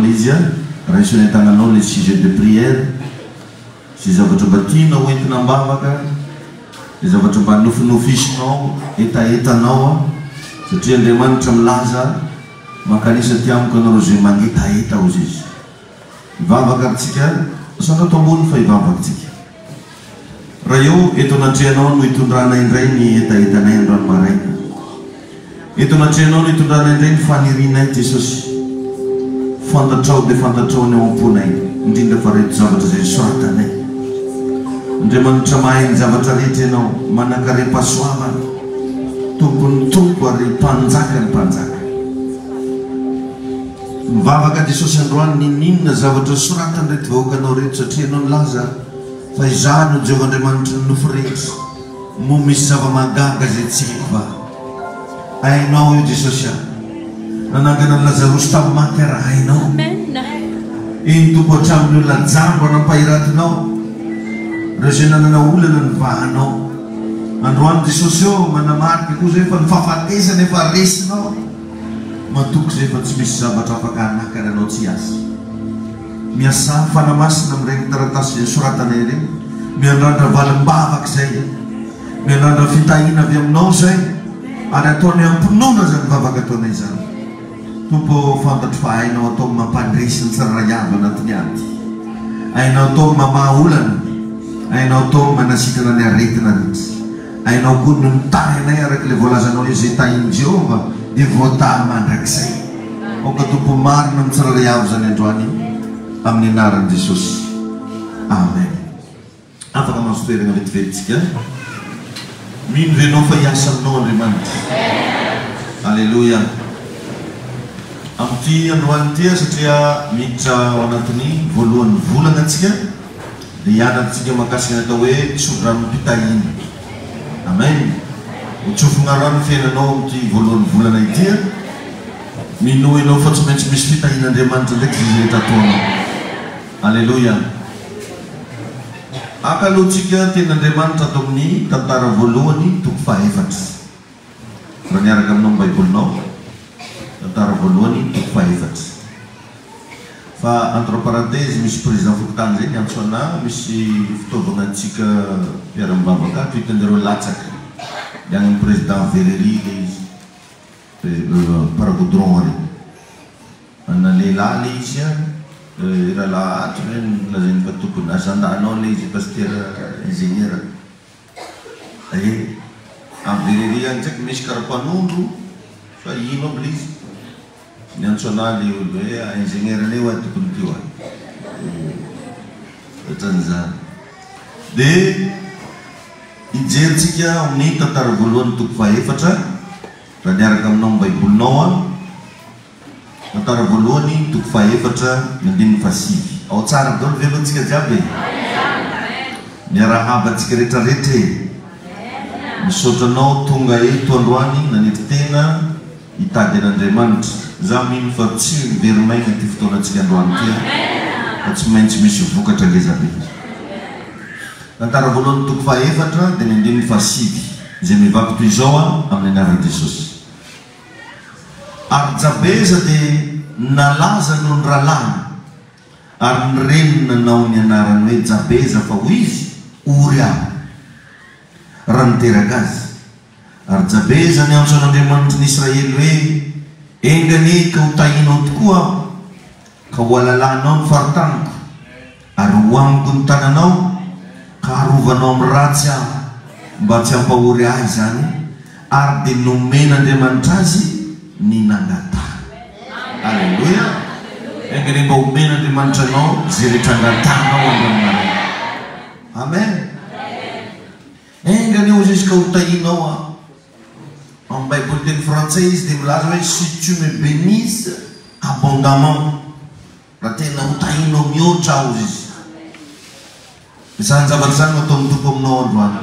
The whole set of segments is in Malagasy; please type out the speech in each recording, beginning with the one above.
izy a raisony tagnanao le sujet de prière sy zavatra mba tianao entina mbavaka le zavatra mba nofinofisinao etaetanao a satria Andriamanitra milaza mankanisa ty amiko anareo zay mangetaeta ozy izy ivavaka atsika sanga to ambony fa ivavaka tsika raha eo eto anatrehanao no hitondrana indray ny etaetanay androany maraina eto anatrehanao no hitondrana indray ny fanirinay Jesosy fantatrao dia fantatrao ny ao am-ponay indrindra fa reto zavatra zay soratanay Andriamanitra mahay ny zavatra rehetra ianao manankarem-pahasoavana tompony tompo ary mpanjaka ny mpanjaka mivavaka Jesosy androany ninninona zavatra soratany reto vahoakanao reto satria anao nilaza fa izano Jehovah Andriamanitra ny nofo rehetra mo misy zava-magaga zay tsy haiko va hainao io Jesosy nanangana ny Lazarosy tamin'ny maty raha hainao iny tompo hatramin'ny olona jambo anampahiratinao reo zay nanana olana ny vahanao androany Jesosy eo manamarika koa zay fa nifahafatesana efa resinao matoky zay fa tsy misy zavatra afaka hanakana anao tsy azy miasa fanamasina amin'ireny taratasy zay soratanay ireny miandrandra valim-bavaka zay miandrandra fitahina avy aminao zay ary ataony ampinoana zany vavaka ataonay zany tompo fantatro fa hainao atao mampandresy ny tsiraiavo anatiny aty hainao atao mamaolana hainao atao manasitana ny aretina rehetra hainao koa no nitahinay araky le voalazanao le zay tahiny Jehovah dia voatah mandrakizay oka tompo marina ny tsiraiavo zany androany amin'ny anaran'i Jesosy amen afaka masotoerana vetivetsika mino venao fa hiasa aminao Andriamanitra alleluia amin'ity androany ity satria miditra ao anatin'ny voalohan'ny volana atsika dia hianaritsika mahakasika atao hoe tsodrano mpitahiny amen hotsofona rano fiainanao amin'ity voalohan'ny volana ity mino ianao fa tsy maintsy misy fitahin'Andriamanitra ndraiky izy rehetra ataonao alleluia akalohantsika tenin'Andriamanitra atao amin'ny tantara voalohany toko fahaefatra raha niaraka aminao amin'ny baibolinao tantara voalohany toko fahaefatra fa entre parenthèse misy président fokotany zay niantso ana misy fitaovana antsika mpiara-mibavaka tohitan'ireo latsaka dia agny président Véléry le izy paragoudron ary ana lehilahy le izy raha lahatry hoe lazainy fa tokony azandanao le izy pasteur ingénieur amin'ny Véléry agny tsaky misy karapanondro fa ino aby le izy niantso ana le olo hoe ingénieur leo a tokony teo a ohatran'izany dia hijerytsika amin'ny tantara voalohany toko fahaefatra raha niaraka aminao amin'ny baibolinao a tantara voalohany toko fahaefatra ny 15 ao tsara daholo veloantsika jiaby miarahabantsika rehetrarehetra misaotranao tonga eto androany nanety tena hitady an'Andriamanitra za mino fa tsy verimaina ty fotoanantsika androany ty fa tsy maintsy misy vokatra ngezabe tantara voalohany toko fahaefatra dia ny 15 zay mivaky toy izao amin'ny anaran'i Jesosy ary Jabeza dia nalaza noho ny rahalahy ary ny renina nao ny anarany hoe Jabeza fa ho izy ory aho raha niteraka azy ary Jabeza niantso an'Andriamanitra ny Israely hoe engany ka ho tahinao tokoa ka ho alalanao ny faritaniko ary ho amiko ny tananao ka arovanao amin'ny ratsy aho mba tsy hampahory ahy zany ary dia nomen'Andriamanitra azy ny nangatana alleluia engany mba homen'Andriamanitra anao zay rehetra angatanao androany amen engany eo izy ka ho tahinao en Bible teny français izy dia milaza hoe si tu me bénisses abondamment raha tena ho tahinao mihoatra aho izy izany zavatra zany atao mitompo aminao androany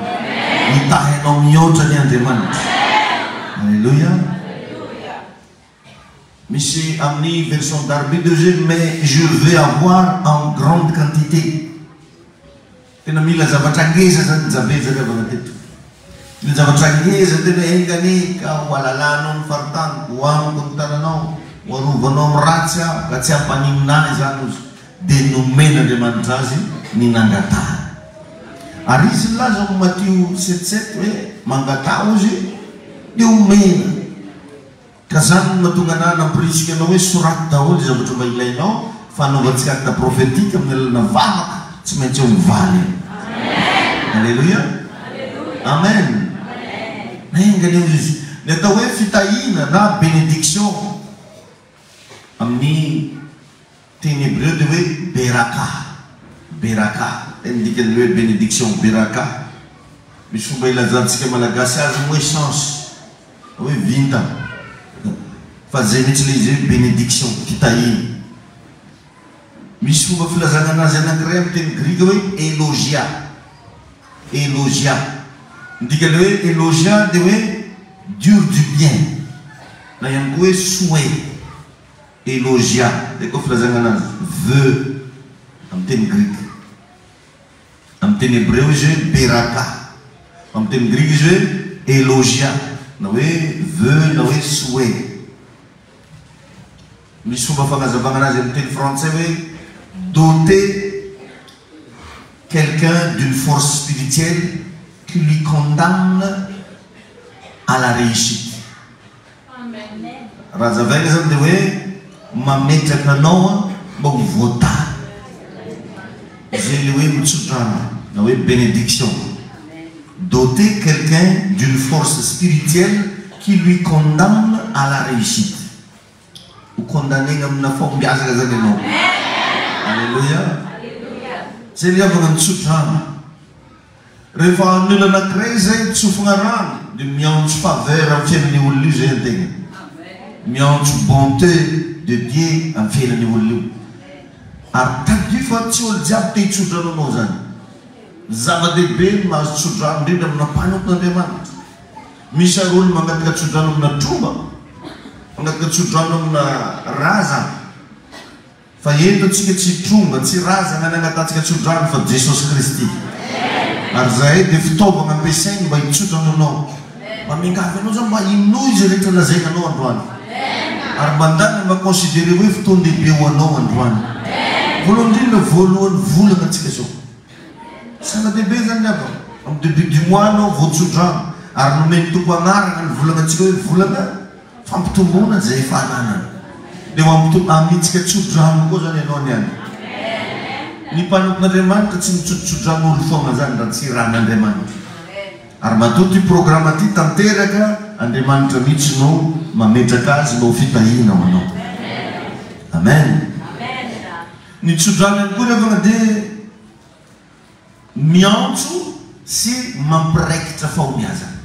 hitahy anao mihoatra ny Andriamanitra alleluia misy amin'ny version d'Arby de Dieu mais je veux avoir en grande quantité tena mila zavatra ngeza zany Jabeza levana teto ny zavatra ngeza tena engany ka ho alalanao ny faritaniko ho amiko ny tananao hoarovanao amin'ny ratsy ka tsy hampanininahy zany izy dia nomen'Andriamanitra azy ny nangatahana. Ary izy milaza ao Matteo 7:7 hoe mangataha izy dia omena. Ka zany no mahatonga anahy namporisika anao hoe soraty daholo zavatra mba ilainao fanaovantsika acte prophétique amin'ny alalana vavaka tsy maintsy eo mivaly. Alléluia. Amen. Nenganeo izy ny atao hoe fitahiana na bénédiction amin'ny teny hébreu dia hoe beraka. Beraka teny dikany hoe bénédiction beraka. Misy fomba ilazantsika malagasy azy hoe chance hoe vinta fa zay mihitsy le izy hoe bénédiction fitahiana. Misy fomba filazana anazy anankiray amin'ny teny grika hoe élogia. Élogia ndikany hoe élogia dia hoe dur du bien na ihany koa hoe souhait. Élogia dia koa filazana anazy vœu amin'ny teny grika. Amin'ny teny hébreu izy hoe beraka, amin'ny teny grika izy hoe élogia na hoe vœu na hoe souhait. Misy fomba fagnazavana anazy amin'ny teny français hoe doter quelqu'un d'une force spirituelle qui lui condamne à la réussite. Raha zavaina zany dia hoe mametraka anao mba ho voatany. Zay le hoe mitsodrano na hoe bénédiction. Doter quelqu'un d'une force spirituelle qui lui condamne à la réussite. Ho condamné amina fombiazaka zany ianao. Alléluia. Zay le avana mitsodrano. Rehefa ny olona anankiray zay tsofina rano dia miantso faveur amin'ny fiainan'ny olona io zay antegna. Miantso bonté de Dieu amin'ny fiainan'ny olona io. Ary tadio fa tsy olo jiaby te hitsodrano anao zany. Zava-dehibe mahazo tsodrano indrindra amina mpanompon'Andriamanitra. Misy ary olo mangataka tsodrano amina tromba, mangataka tsodrano amina raza. Fa eto antsika tsy tromba, tsy raza nanagatantsika tsodrano fa Jesosy Kristy. Ary zahay dia fitaovana ampiasainy mba hitsodrano anao. Mba mingavy anao zany mba inoa izy rehetra lazaina anao androany. Ary mba ndany mba considéré hoe fotoana lehibe ho anao androany. Voalohany indrindra voalohany volana antsika zao. Zava-dehibe zany aby amin'ny début du mois anao voatsodrano ary nomeny tompo anarana ny volana antsika hoe volana fampitombona zay efa ananana. Dia amintsika tsodrano koa zany ianao niany. Ny mpanompon'Andriamanitra tsy mitsotsodrano olo foana zany raha tsy rahan'Andriamanitra. Ary matoa ty programme ty tanteraka Andriamanitra mihitsy no mametraka azy mba ho fitahiana ho anao. Amen. Ny tsodrano ihany koa rehefa dia miantso sy mampiraikitra fahombiazana.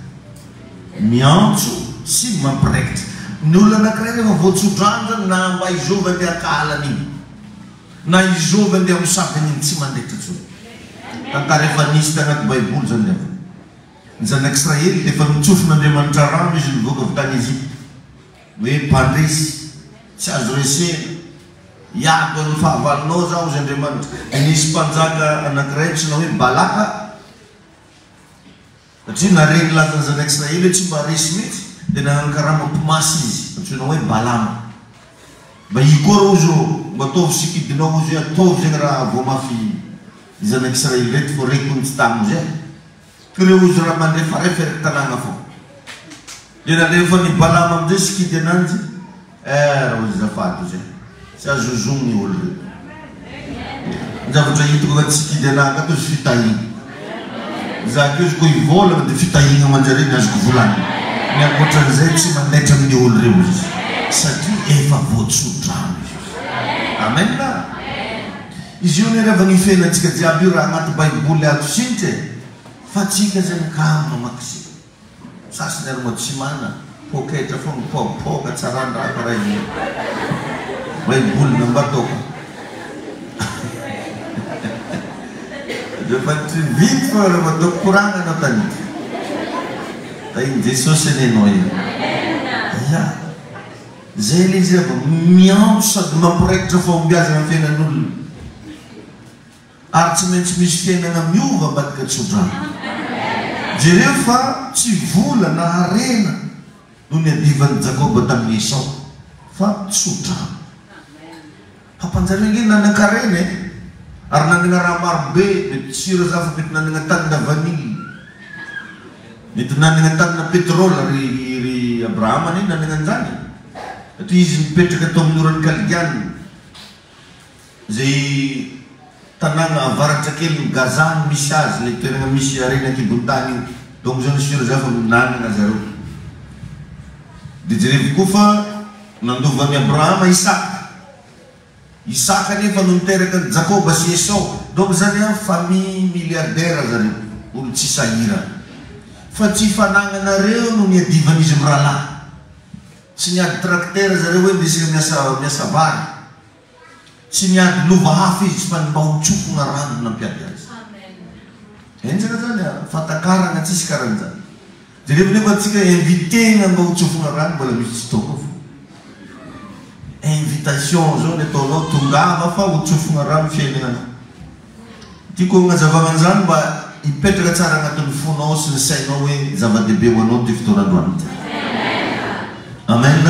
Miantso sy mampiraikitra. Ny olona anankiray rehefa voatsodrano zany na mba izova andeha ankahalany na izova andeha misabiny iny tsy mandraikitra tsony. Tantara efa nisy tanaty baiboly zany rehefa ny zanak'Israely dia efa mitsofin'Andriamanitra rano izy nivoaka avy tany Ezipta hoe mpandresy tsy azo resena iako ny fahavalonao zaho izy Andriamanitra. Nisy mpanjaka anankiray tsy na hoe Balaka satria nareny lazany zanak'Israely hoe tsy mba resy mihitsy dia nagnano karaha mampimasy izy antsoina hoe Balama. Mba hikoa izy mba ataovy sikidinao izy hoe ataovy zegny raha vao mafy zanak'Israely reto fo rekony tsy taminy zay. Kireo izy raha mandrefarefa ery tanàna fo. Dia nalefa ny Balama amin'izay sikidy ananjy raha izy zafady zay. Tsy azozony ny olo reo. Ny zavatra hitako agnaty sikidy anahy ato izy fitahiana. Zaka izy koa hivolagna dia fitahiana manjare ny azoko volana. Ny ankoatran'izay tsy mandaitra amin'ny olo reo izy satria efa voatsodrano izy. Amen na. Izy io rehefa ny fiainantsika jiaby io raha agnaty baiboly ato sinitra fa tsika zany kamo mamaky sasany ary moa tsy mana poketra foana popoka tsarandraha karaha io baiboly nambatoko. Rehefa tsy vity fa rehefa ataoko koragna anao tanity da iny Jesosy anenao io. Ya zay le izy rehefa miantso sady mampiraikitra fahombiazana amin'ny fiainan'olona ary tsy maintsy misy fiainana miova ambadika tsodrano. Jereo fa tsy vola na harena noho ny adivan'ny Jakoba tamin'ny Esau fa tsotra hampanjareo ingeny nanana kareny ary nanana raha marobe mety sira zafa mety nanana tanina vanille mety nanana tanina pétrole ry Abrahama iny nanana an'izany satria izy mipetraka tao amin'ny oran'ny Kaliana zay tanàna avaratra kely Gaza misy azy le toerana misy arena kibon-tany iny donc zao sira zafa nanana zareo dia jerevy koa fa nandovany Abrahama Isaka nefa no niteraka ny Jakoba sy Esau donc zany a famille milliardaire zareo olo tsy sahira fa tsy fanagnanareo no niadivan'izy mirahalahy tsy niady tracteur zareo hoe ndesina miasa vary tsy niady lova hafa izy fa mba hotsofona rano nampiady azy enjaka zany a fatakarana tsisy karan'izany jerevy nefa atsika invitena mba hotsofona rano mbola misy tsy toko invitation zao ny ataonao tongava fa hotsofona rano fiainana tiako agnazavana an'izany mba hipetraka tsara agnatin'ny fonao sy ny sainao hoe zava-dehibe ho anao ty fotoanandroany ty amen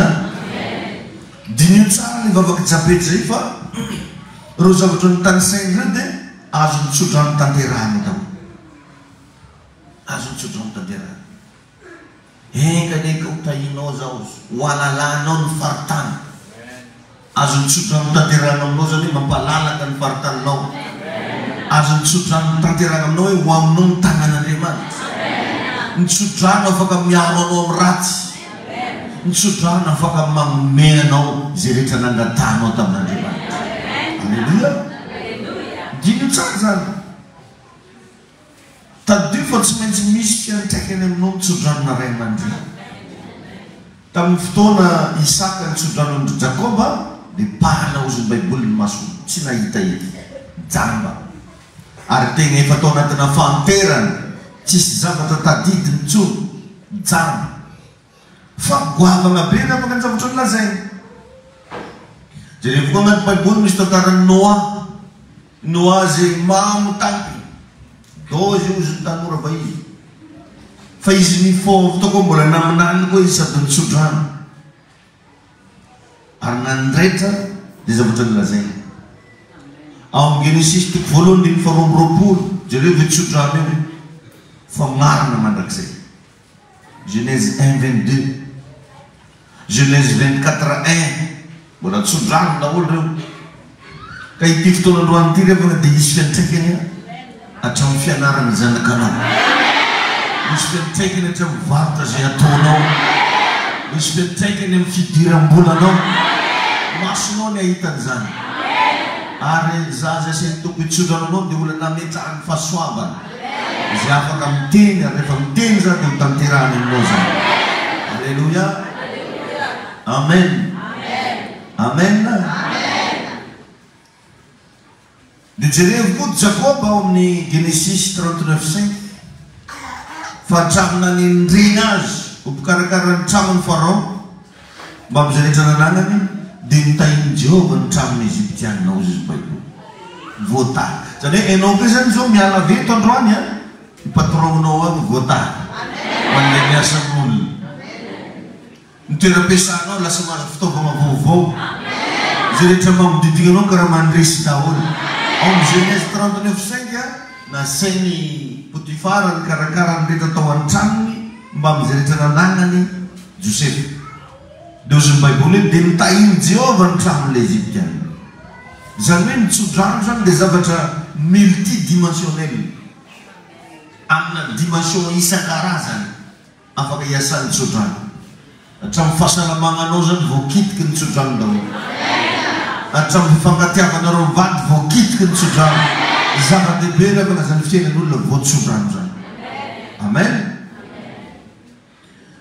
dinio tsara ny vavaky japety zay fa reo zavatra ny tany sainy reo dia azo nitsodrano tanterahany tao azo nitsodrano tanterahany enkaneka ho tahinao zao hoalalanao ny faritany azo nitsodrano tanterahana aminao zany hoe mampalalaka ny faritaninao azo nitsodrano tanterahana aminao hoe ho aminao ny tagnan'Andriamanitra nitsodrano afaka miaro anao amin'ny ratsy nitsodrano afaka magnome anao zay rehetra nangatanao tamin'Andriamanitra alleluia dino tsara zany tadio fa tsy maintsy misy fiantraikany aminao nitsodrano ray aman-dreny tamin'ny fotoana Isaka nitsodrano andro Jakoba dia pahana ozony baiboly ny maso tsy nahita edy jamba ary tegna efa tao anatina fanterana tsisy zavatra tadidiny tsony jamba fa goavana be na afaka ny zavatra nylazainy jerevy koa anaty baiboly misy tantarany Noa zay mamotapy dozy ozony tanora va izy fa izy mifôvy tao koa mbola naminany koa izy sady nitsodrano ary nandraitra dia zavatra nylazainy ao Genesis toko voalohany dimy faharoambiroapolo jerevy tsodrano eo fa marina mandrakizay Genèse 1:22 Genèse 24:1 mbola tsodrano daholo reo ka ity fotoanandroany ity revana dia isy fiantraikany hatramin'ny fianarany zanakanao misy fiantraikany hatramin'ny varotra zay ataonao misy fiantraikany amin'ny fidiram-bolanao masonao ny ahitan'izany ary zaza say toko hitsodrananao dia olona nametrahany fahasoavana izay afaka miteny ary rehefa miteny zany dia mitanterahany aminao zany alleluia amen amen dia jerevy koa Jakoba ao amin'ny Genesis 39:5 fa hatramina ny ndreny azy ho mpikarakara ny tramony Farao mba mizaretra nananany dia nitahiny Jehovah ny tramon'ny Egyptianina ozy izy baiboly voataka zany hoe enao koa zany zao miala veto androany a ipatronao agny voataka mandeha miasa amin'olona ny toeram-piasanao lasa mahazo fitaovana vaovao zay rehetra mamodidignanao karaha mandresy daholo ao amin'ny Genèse 39:5 nasainy Potifara ny karakara ny rehetra tao an-tranony mba mizaretra nananany Joseph dia ozy ny baiboly dia nitahiny Jehovah ny tramon'ilay Egyptianina zany hoe nitsodrano zany dia zavatra multidimensionnel amina dimension isan-karazany afaka hiasany tsodrano hatramin'ny fahasalamananao zany voakitiky ny tsodrano daholo hatramin'ny fifangatiavanareo mivady voakitiky ny tsodrano zava-dehibe revana zany fiainan'olona voatsodrano zany amen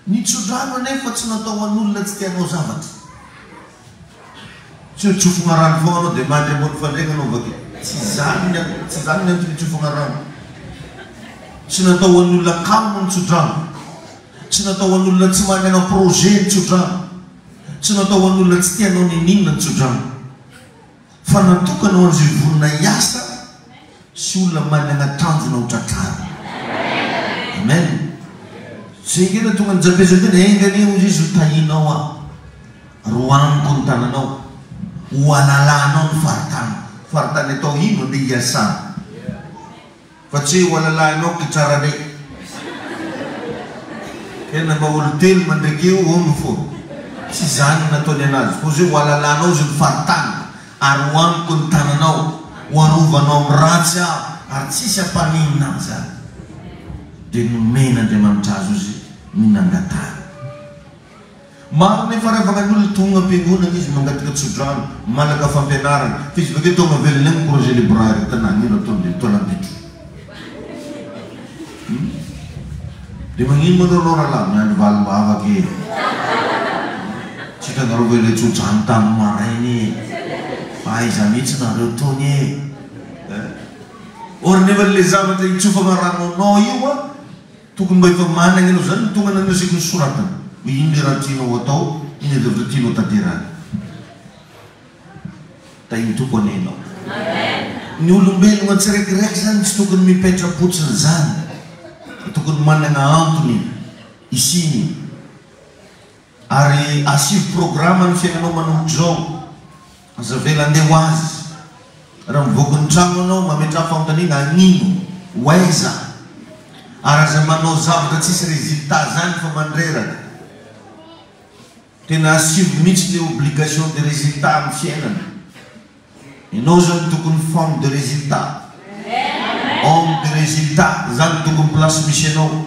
ny tsodrano anefa tsy natao an'olona tsy tianao zavatra tsy hoe tsofona rano foana anao dia mandry ambony fandrena anao vake tsy zany ny antony tsofona rano tsy natao an'olona kamo ny tsodrano tsy natao an'olona tsy manana projet ny tsodrano tsy natao an'olona tsy tianao ninina ny tsodrano fa natokanao an'izay vorona hiasa sy olona manana tanjona ho tratrary amen zay ngena tonga ny japezatena engany ozy izy ho tahinao roaniko ny tananao, ho alalanao ny faritany. Faritany atao ino andeha hiasana. Fa tsy ho alalanao kitrarane. Kena mba olo telo mandraiky eo omby fo. Tsy zany nataony anazy. Fa zay ho alalanao zay ny faritany. Ary roaniko ny tananao, ho arovanao amin'ny ratsy aho, ary tsisy ampaninina zany. Dia nomena Andriamanitra azy izy minangatana. Maro nefa revaka ny olona tonga am-piangonana izy mangataka tsodrano, malaka fampianarana. Fa izy bakeo tonga velona ny projet libraire tanàna ino ataony tolambitro. Dia magnino moa nareo rahalahy miandry valimbava kely. Tsika nareo ve le tsodrano tamin'ny marainy fa aiza mihitsy nareo tony e. Or nefa le zavatra itsofana ranonao io a tokony mba efa manana anao zany tonga nanasiako ny soratana. Ino le raha tianao atao, ino le zavatra tianao tanterana. Tahiny toko anenao. Ny olombelona tsiraikiraiky zany tsy tokony mipetra-potsiny zany. Tokony manana antony isiny. Ary asivy programa ny fiainanao manombotra zao. Azavela andeha ho azy. Raha mivoaka ny trano anao mametra fanontaniana anino, ho aiza. Ary aza manao zavatra tsisy résultat zany fa mandreraka. Tena asivy mihitsy le obligation de résultat amin'ny fiainana. Ianao zany tokony femme de résultat. Homme de résultat zany tokony place misy anao.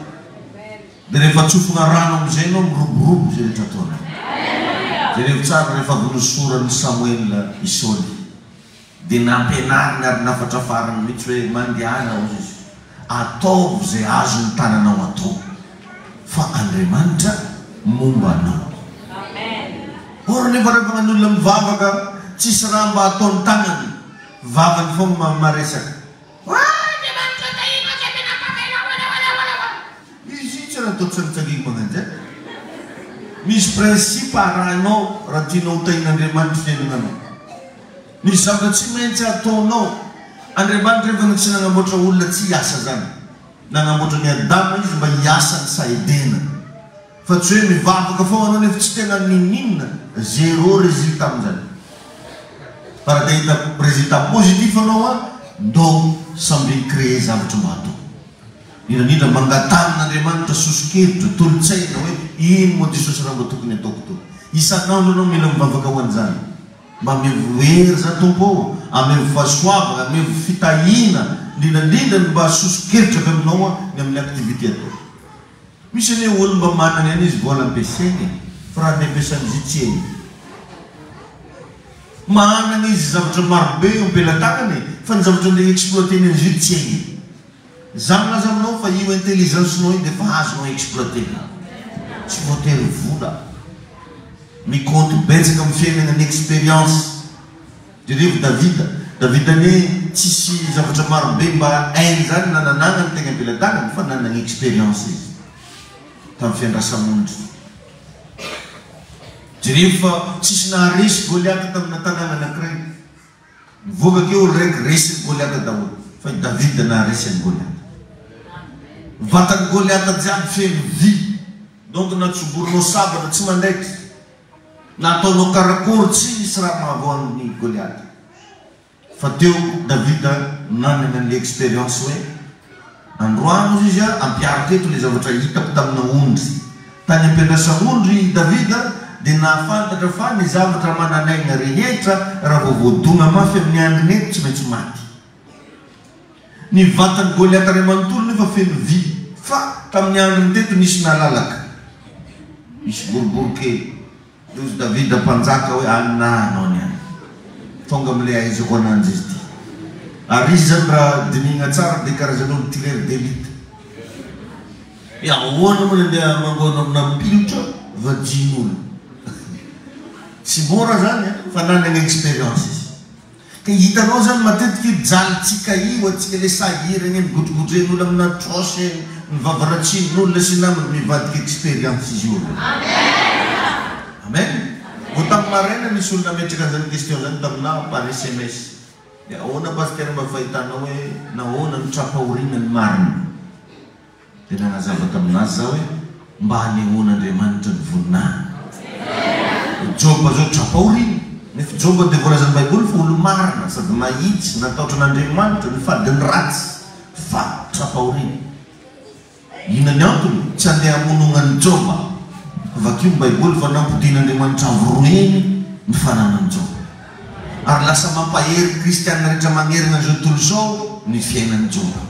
Dia rehefa tsofina rano amizay anao miroborobo zay rehetra ataona. Dia rehefa tsara rehefa vonosorany Samuel Isôly. Dia nampianarina ary nafatra farany mihitsy hoe mandehana izy. Ataovy zay azo ny tananao atao. Fa Andriamanitra momba anao. Or nefa rehefa man'olona mivavaka tsisy raha mba ataony tanany. Vavany fogna maresaka. Misy principe arahanao raha tianao hotain'Andriamanitra fiainananao. Misy zavatra tsy maintsy ataonao. Andriamanitra rehefa tsy nanamboatra olona tsy hiasa zany. Nanamboatra ny Adama izy mba hiasa ny saidena. Fa tsy hoe mivavaka foana anao nefa tsy tena ninina, zéro résultat amin'izany. Fa raha hita résultat positif anao a, ndao samby créer zavatra mba atao. Indrindra mangatan'Andriamanitra sosokevitra, tolotsaina hoe ino moa Jesosy raha mba tokony ataoko to. Isanandro anao mila mivavaka ho an'izany. Mba mivoery za tompo, amevo fahasoavana, amevo fitahina, indrindra mba sosokevitra avy aminao ny amin'ny activité atao. Misy ane olo mba manana any izy vola ampiasainy, fa raha ampiasan'izy tsy eny. Manana izy zavatra marobe eo am-pelantanany, fa ny zavatra andeha exploiter-ny izy tsy eny. Zany laza aminao fa io intelligence-nao iny dia fa azonao exploiter. Tsy voatery vola. Mikonty betsaka amin'ny fiainana ny expérience. Direvo Davida ane tsisy zavatra marobe mba hainy zany nananana ny tegna am-pelantanany fa nanana expérience izy tamin'ny fiandrasamonitra. Direvo fa tsisy naharesy Goliath tamin'ny tanàna anankiray. Mivoaka keo olo raiky resy Goliath daholo. Fa Davida naharesy any Goliath. Vatany Goliath jiaby feno vy. Donc natsoborinao sabatra tsy mandaitra. Nataonao karakory tsy misy raha mahavoan'ny Goliath. Fa teo Davida nanana ny expérience hoe androano izy ampiarika eto le zavatra hitako tamina ondry. Tany ampiandrasa ondry Davida dia nahafantatra fa ny zavatra mananaina rehetra raha voavoadona mafy amin'ny andriny eto tsy maintsy maty. Ny vatany Goliath ray manontolo nefa feno vy. Fa tamin'ny andriny teto nisy nalalaka. Misy boribory kely. Izy Davida mpanjaka hoe ananao any any. Tonga amile aizako ananjy izy ty. Ary izy zany raha dinihina tsara dia karazan'olo tireur d'élite. Ahoana moa andeha mangoana amina pilotra vajin'olo. Tsy mora zany fa nanana expérience izy. Ka hitanao zany matetiky jalitsika io atsika le sahirana migotrogodren'olo amina trosy ny vavaratsin'olona sy namany mivadika expérience izy olo. Amen. Vo tamin'ny maraina nisy olona metraka an'izany question zany taminao par SMS. Dia ahoana pasteur mba fahitanao hoe nahoana ny trapaoriana ny marina. Dia nanazava taminazy zao hoe mba hanehoan'Andriamanitra ny voninahiny. Joba zao trapaorina. Nefa Joba dia voalazan'ny Baiboly fa olo marina sady mahitsy natahotra n'Andriamanitra ny fadiny ratsy fa trapaorina. Ina ny antony tsy andeha hamonognan'ny Joba. Vakio ny Baiboly fa nampodian'Andriamanitra avoroeny ny fananan'ny Joba. Ary lasa mampahery kristianina rehetra magnerina an'izao tontolo izao ny fiainan'ny Joba.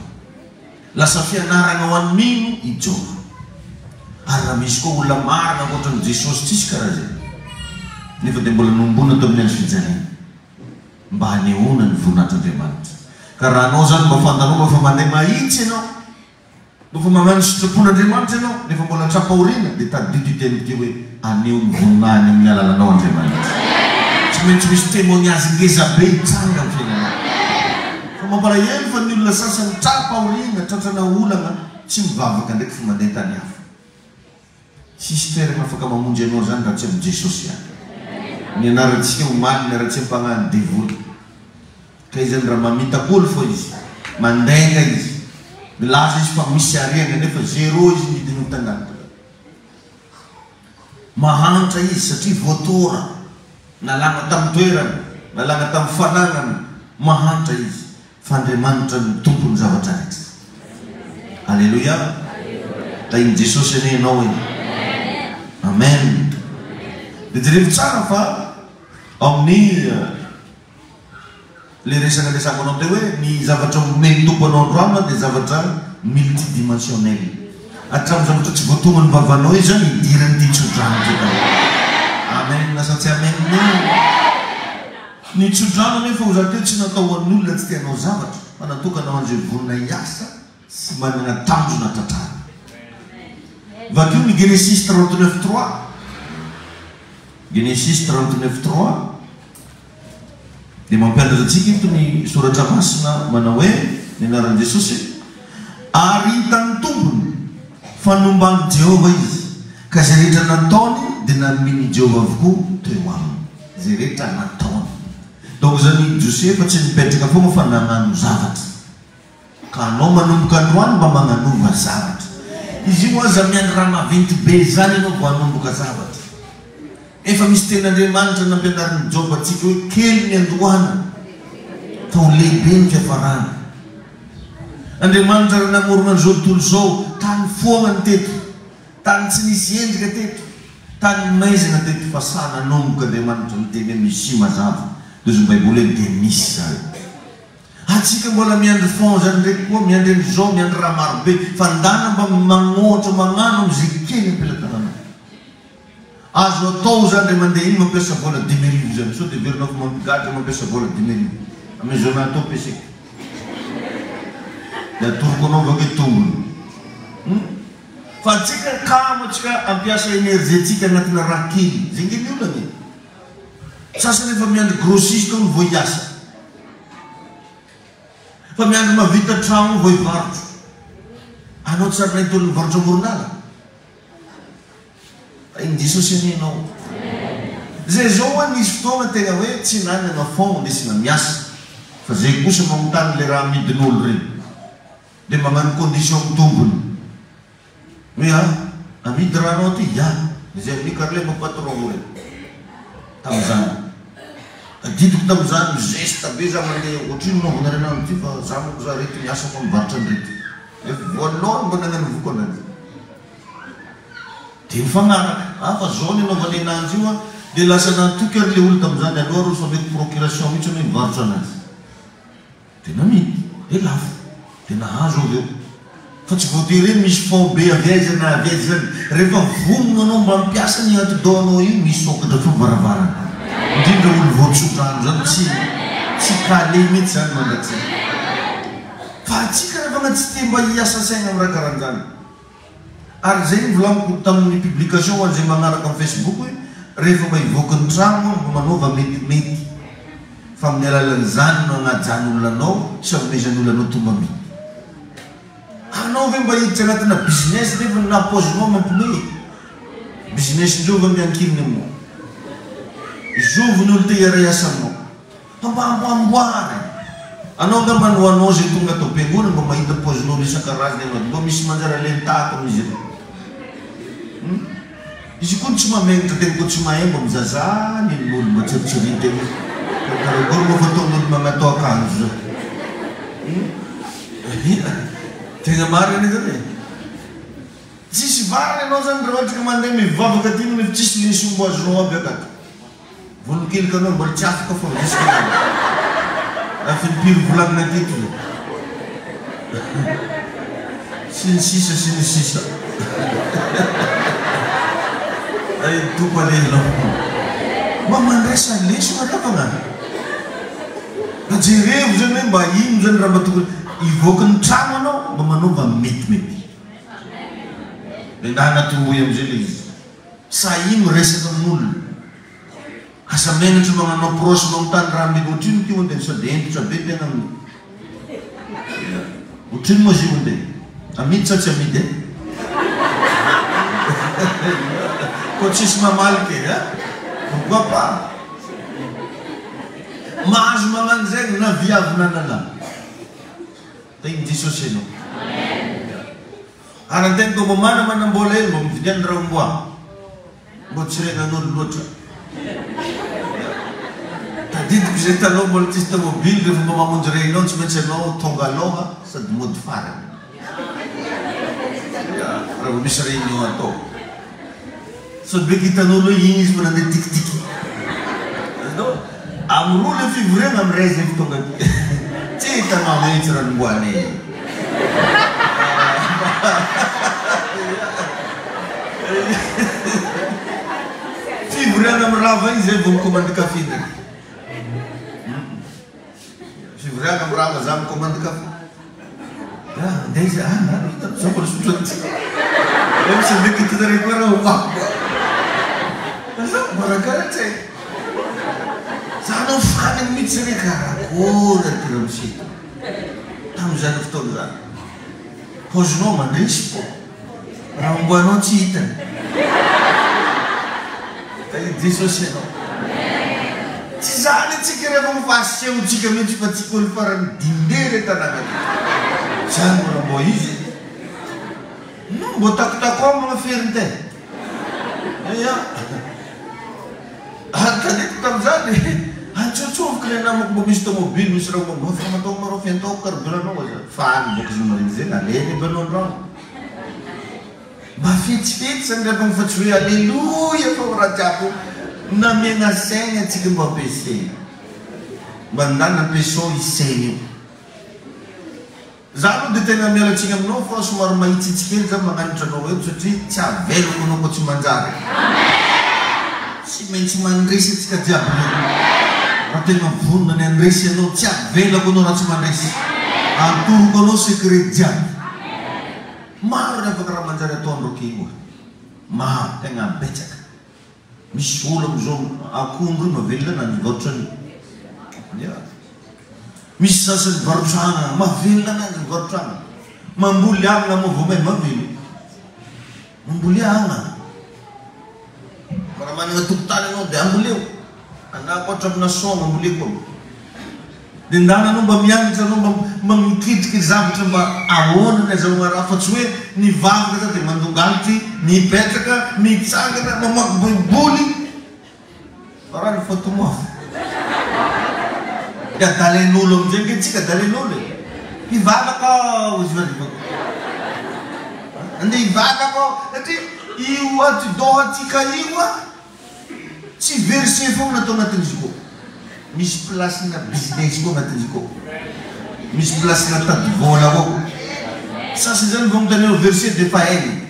Lasa fianarana ho an'ny mino i Joba. Ary raha misy koa olona marina ankoatran'i Jesosy tsisy karaha zay. Nefa dia mbola nombona tao amin'ny andro fijaliana mba hanehoana ny voninahitran'Andriamanitra. Ka raha anao zany mba fantanao fa mandeha mahitsy ianao, nofa magnano sitrapon'Andriamanitra ianao nefa mbola trapaorina dia tadidito ityan'ity hoe aneho ny voninahiny amin'ny alalanao Andriamanitra. Tsy maintsy misy témoignage ngeza be hitsanga amin'ny fiainanao. Fa mampalahelo fa ny olona sasany trapaorina tratrana olana tsy mivavaka ndraiky fa mandeha tany hafa. Sisy toerana afaka mamonjy anao zany raha tsy amin'ny Jesosy ihany. Ny anarantsika omaly ny aratsy mpagnano devoly. Ka izy zany raha mamitakolo fo izy, mandenga izy, milaza izy fa misy ariana nefa zéro izy midiny tanàna. Mahantra izy satria voatora, nalana tamin'ny toerana, nalana tamin'ny fanagnana, mahantra izy. Fa Andriamanitra ny tompony zavatra rehetra. Alleluia. Da iny Jesosy ane ianao iny. Amen. Dia jerevy tsara fa amin'ny le resaka resako anao teo hoe ny zavatra omeny tompo anao androana dia zavatra multidimensionnel. Hatramin'ny zavatra tsy voatonga ny vavanao izy zany idirany ty tsodrano ty. Amen. Nasa tsy amen. Ny tsodrano nefa ho zateo tsy natao an'olona tsy tianao zavatra fa natokana ho an'izay vonina hiasa sy manana tanjona tratrana. Vakio ny Genesis 39:3. Genesis 39:3 dia mampianatra antsika itony soratra masina manao hoe ny anaran'i Jesosy, ary hitany tompony fanombany Jehova izy ka zay rehetra nataony dia naminy Jehova avokoa teo aminy. Zay rehetra nataony. Donc zany Josefa tsy nipetraka foana fa nagnano zavatra. Ka anao manomboka androany mba magnanova zavatra. Izy io aza miandry raha maventy be zany ianao vao hanomboka zavatra. Efa misy ten'Andriamanitra nampianarin'ny Joba antsika hoe kely ny androana fa ho lehibe ny fiafarana. Andriamanitra raha namorona an'izao tontolo izao, tany foana ny teto, tany tsy nisy endrika teto, tany maizina teto fa sa nanomboka Andriamanitra miteny hoe misy mazava. Dia izy ny Baiboly hoe dia misy zany. Atsika mbola miandry fond zany ndraiky koa, miandry an'izao, miandry raha marobe, fa ndana mba magnohatra magnano amin'izay kely ampelantanana. Azo atao zany dia mandeha iny mampiasa vola 10,000 zany. So dia verinao fa mampigatra mampiasa vola 10,000. Ame zona atao peseka. Dia atoroko anao vakeo tombony. Fa atsika kamo atsika ampiasa enerzetsika anatina raha kely. Zay ngeny olona ny. Sasany efa miandry grossiste ny vao hiasa. Fa miandry mavita trano vao hivarotro. Anao tsara nahita olona mivarotra amoronala. Iny Jesosy ane ianao. Zay zao hoe nisy fotoana tena hoe tsy nanana fond dia sy namiasa. Fa zay kosa mamontany le raha amidin'olo reny. Dia magnano condition amin'ny tombony. Hoe amidy raha anao ty, ya. Zay amikarle mapatron reny. Tamin'izany. Adidiko tamin'izany geste be za mandeha ohatrino naovana rena amin'ity fa za moko za rety miasa fa mivarotra an'irety. Voalohany mba nagnano voko anazy. Dia mifagnaraka. Fa zao ny anaovana ananjy io dia lasa natoky ary le olo tamin'izany aloha ro someko procuration mihitsy hoe mivarotra anazy. Dia namidy. Dia lafo. Dia nahazo avy eo. Fa tsy voatery misy fond be avaiza na avaiza zany. Rehefa vonona anao mba mampiasa ny antidaonao io misy sokatra fo varavarana. Indrindra olo voatsodrano zany tsy kale mihitsy zany mandatsy. Fa atsika rehefa anatsy tia mba hiasa saina amin'ny raha karan'izany. Ary zay ny volamiko tamin'ny publication ho an'izay magnaraka amin'ny Facebook hoe rehefa mba hivoaka ny trano manaova metimety. Fa amin'ny alalan'izany no agnajany olona anao sy amezany olona anao tombamity. Anao ve mba hiditra anatina business nefa na pozinao mampime. Business indreo va miankiliny aminao. Zoviny olo te hiara iasanao. Amboamboary. Anao ngamba no anao zay tonga atao am-piangonana mba mahita pozinao isan-karazany anao. Mba misy manjara lentako amin'izy ireo. izy koa tsy mamengitra tegna koa tsy mahembo mizazany ny olo matseritsirin tegna karakory moa fataon'olo magnatao akanjo zao tegna marina zany tsisy varany anao zany raha ohatra ka mandeha mivavaka ty nefa tsisy linsombo azonao aby akaty volokely kanao mbola tsy afaka fô jusque afilipiry volanina tito sy ny sisa ay topo alehilao mamandresa leso matavagna ajerevo zany hoe mba ino zany raha mba tokony ivoaka ny trano anao mba manaova metimety le ndahanatomboy amizay le izy sa ino resaka amin'olona asa menatra magnanao prosy magnotany raha mety otrino ty onde sady entotra be tena otrino moa zy onde amidy sa tsy amidy ko tsisy mamaly ke pourquoi pas mahazo magnano zegny na viavina nana tegny Jesosy anao aran-tegna ko mba manambola elo mba mividiany raha omboa mbo tsy regnan'olo loatra tadidiko zay tanao mbola tsisy tomobily rehefa mba mamonjy regninao tsy maintsy anao tonga aloha sady mody farany raha misy réunion atao sady beky hitan'olo hoe igny izy manandeha tikitiky amiro le fivorena amy ray zay fotonga tsy hitanao mihitsy ranomboany fivorena amy rava iny zay vo micommande café ndraiky fivorena amy rava za micommande café ndeha izy za mbola sotroty misy beky hitanareo koa raha ovako mbola karatsay zanao fany mihitsy re karakory atyramosito tamizany fotoana zany pozinao mandresy fô raha omboanao tsy hitany Jesosy anao tsy zany atsika rehefa mifasehontsika mihitsy fa tsika olo farany dindere tanàna zany mbola mbo izy mbo takotako amagna ferinte tanetiko tamizany antsotsovoka le namako mbo misy tomobily misy raha mbo fa matao marao fiantaoko carburanao fany boka zomariny zay naleny banao andrano mba fetsifetsy zany rehefa mifatsy hoe alleloia fa raha jiaby namiagna saigny atsika mba ampesegny mba ndana ampeso isaigny io za aloha dia tena mialatsigny aminao fa somary mahitsitsikely za magnanitra anao eto satria tsy aveloko anao ko tsy manjary tsy maintsy mandresy atsika jiaby raha tena vonona ny andresy anao tsy avelako anao raha tsy mandresy antoroko anao secret jiaby maro ny afaka raha manjary ataondroke io maro tegna betsaka misy olo amizao akondro mavelona ny varotrany misy sasany varotrana mavelona anazy ny varotrana mamboly agna moa vao may mavelo mamboly agna raha manana tokotany anao dia amboleo anakoatra amina soma amboleko dia ndana anao mba mianatra anao mba mikitriky zavatra mba ahonana azahoana raha fa tsy hoe nivavaka za dia mandongality mipetraka mitsangana mamaky baiboly raha ny fotomoafa dia dalen'olo amizay nke tsika dalen'olo hivavaka izy vanivako andeha hivavaka satria io atidohatsika io a tsy verset fogna natao anatin'izy ko misy plasena business koa anatin'izy ko misy plasena tady vola koa sasy zany vao mitaneo verset de fa eny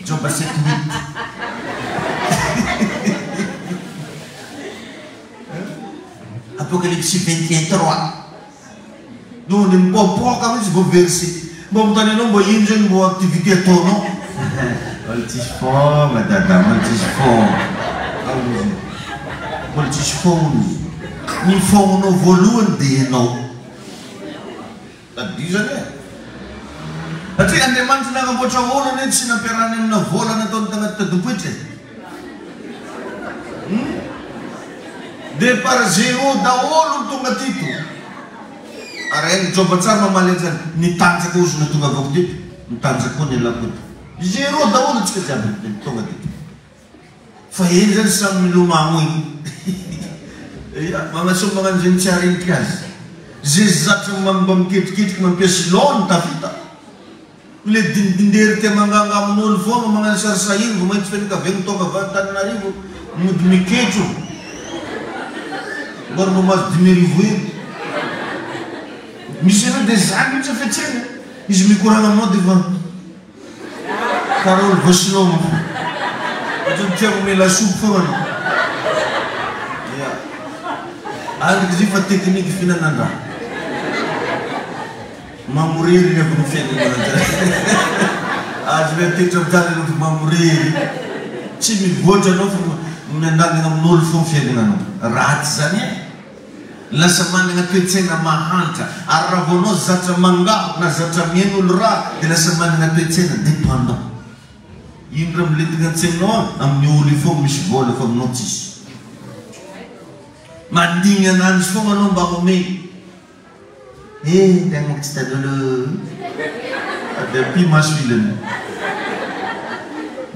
joba 7-8 Apocalypse 21-3 no ny mipopoka mihitsy vao verset mba mitanenao mba ino zany mbo activité ataonao mbola tsisy fogna dada mbola tsisy fogna mbola tsisy fogna ny fognanao voalohany dia anao tadio zany e satria Andriamanitra nagnamboatra olana edy sy nampiarahany amina vola nataony tagnaty tadopoitra dia par zéro daholo ny tonga tito ary ny joba tsara mamaly zany nitanjaka ozy na tonga avako tito nitanjaka koa ny alakoto zéro daholo tsika jiaby tonga tito Fahenza samy milomagno igny. Magnasoa magnano zay tsy hareniky azy. Zay zatra mba miketriketriky mampiasa laony tafita. Le dindindery tia manganga amin'olo foana magnano sarisahiny vao mahita fianakaveny tonga avy Antananarivo mody miketro. Mbola mamazo 10,000 eny. Misy ena dia zany mihitsy afetsena. Izy mikoragna aminao dia fa karaha olo vosinoma. Ohatrany tia mome lasopy foana anao. Andriky izy fa tekniky finanan-draha. Mamorery ny avy ny fiainana. Azy le tetra mitany aloha mamorery. Tsy mivoatra anao fa miandangana amin'olo foana fiainananao. Ratsy zany e. Lasa manana toe-tsaina mahantra. Ary raha vao anao zatra mangaho na zatra miaina olo raha dia lasa manana toe-tsaina dépendant. Ino raha milentina an-tsainao amin'ny olo foana misy vola fa aminao tsisy. Mandigny ananjy foana anao mba homeny. Tegna tsy tadolo. Dia pi maso ilany.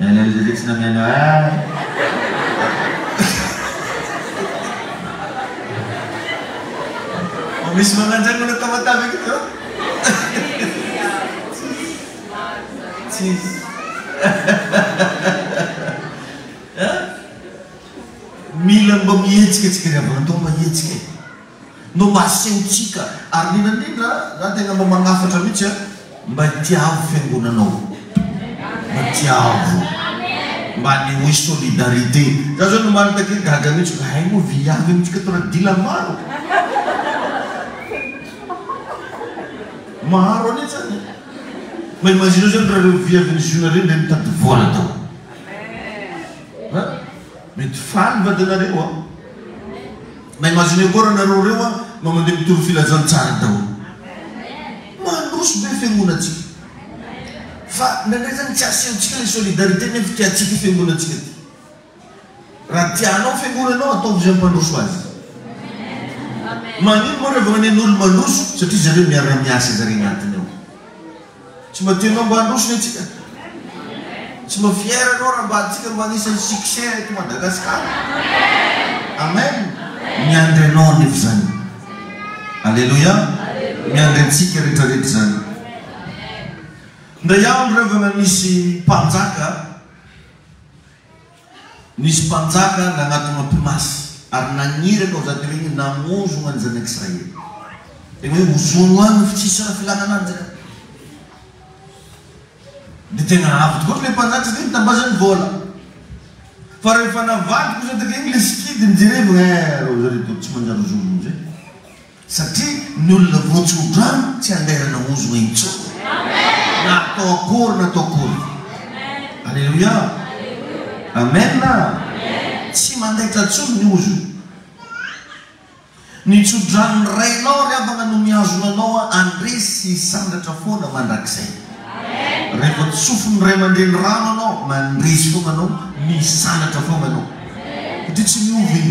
Zay tsy namiana. Misy manganjany mana tamatavy eky teo. Tsisy. Mila mba mihetsika tsika ry avana atao mba hetsika. No mba asehontsika. Ary indrindra raha tegna mba magnafatra mihitsy mba tiavo fiangonanao. Mba tiavo. Mba ny hoe solidarité. Za zao no manitaky gaga mihitsy hay mo viavy amitsika tora dila maro. Maro ane zany. Ma imagine zany raha reo viavy ny journaliste dia mitady vola tao. Mety faly vadanareo. Ma imagine koa raha nareo reo ma mandeha mitory filazantsara tao. Mandroso be fiangonatsika. Fa nandray zany tsy asehontsika le solidarité nefa tiatsika fiangonatsika ty. Raha tianao fiangonanao ataovy zay mpandroso azy. Manino moa rehefa manen'olo mandroso satria zareo miara-miasa zareo agnatiny ao. Tsy mba tianao mba handroso ny atsika. Tsy mba fiera anao raha mba atsika mba anisany succès eto Madagasikara. Amen. Miandry anao nefa zany. Alléluia. Miandry antsika rehetrarehetra zany. Ndray andro revana nisy mpanjaka nagnatina mpimasy. Ary nagniraka ao zato regny namozogna any zanak'Israely. Tegna hoe ozogno any fa tsisy raha filana ananjy zany. Dia tegna avo tokoa le mpanjaka zay mitambazany vola. Fa rehefa navadiko zay tegna le sikidy mijerevana reo zareo tsy manjary ozogno amizay. Satria ny olona voatsodrano tsy anderana ozogna intsony. Na atao akory. Alléluia. Amen na. Tsy mandaitra tsony ny ozo. Ny tsodrano rainao ry avana no miazonanao andresy sandatra foana mandrakizay. Rehefa tsofo ny ray aman-dreny rano anao mandresy foana anao misandatra foana anao. Satria tsy miovy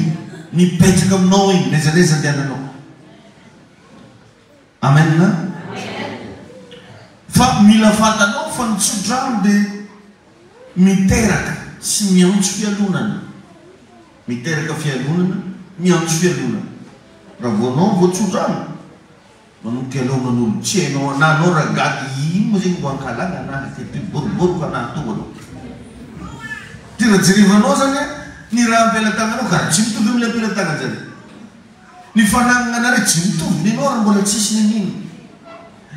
mipetraka aminao iny lezaleza andehananao. Amen na. Fa mila fantanao fa ny tsodrano dia miteraka sy miantso fialonana. Miteraka fialonana, miantso fialonana. Raha vao anao voatsodrano manomboka alohanan'olo tsy hainao na anao raha gagy ino zegny mbo ankalana na ty boriboriko anahatao anao. Ty raha jerevanao zany ny raha ampelatagnanao karaha tsy mitovy amin'ny ampelatagnana zany. Ny fanagnana anareo tsy mitovy nenao raha mbola tsisy nen'iny.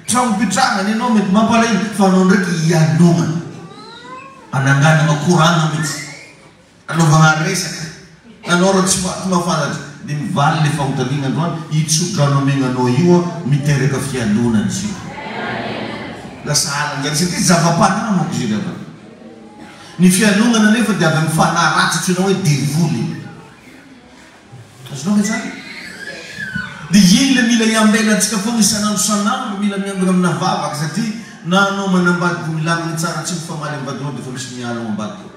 Tragnompitrahana nenao mety mampalahelo fa anao ndraiky ialogna. Ananganana koragna mihitsy. Anaovana resaka. Anao raha tsy mahafantatra dia mivaly le fahotaniana androany itsodrano amenanao io miteraka fialonana izy io. Lasa alanjany satria zava-panamako izy rehefa. Ny fialonana nefa dia avy amin'ny fanahy ratsy antsoina hoe devoly. Azonao zany? Dia iny le mila iambelantsika foana isanandro mila miambina amina vavaka satria na anao manambadiky milamina tsara tsy mifamaly ambadinao dia fa misy miala ao ambadiko.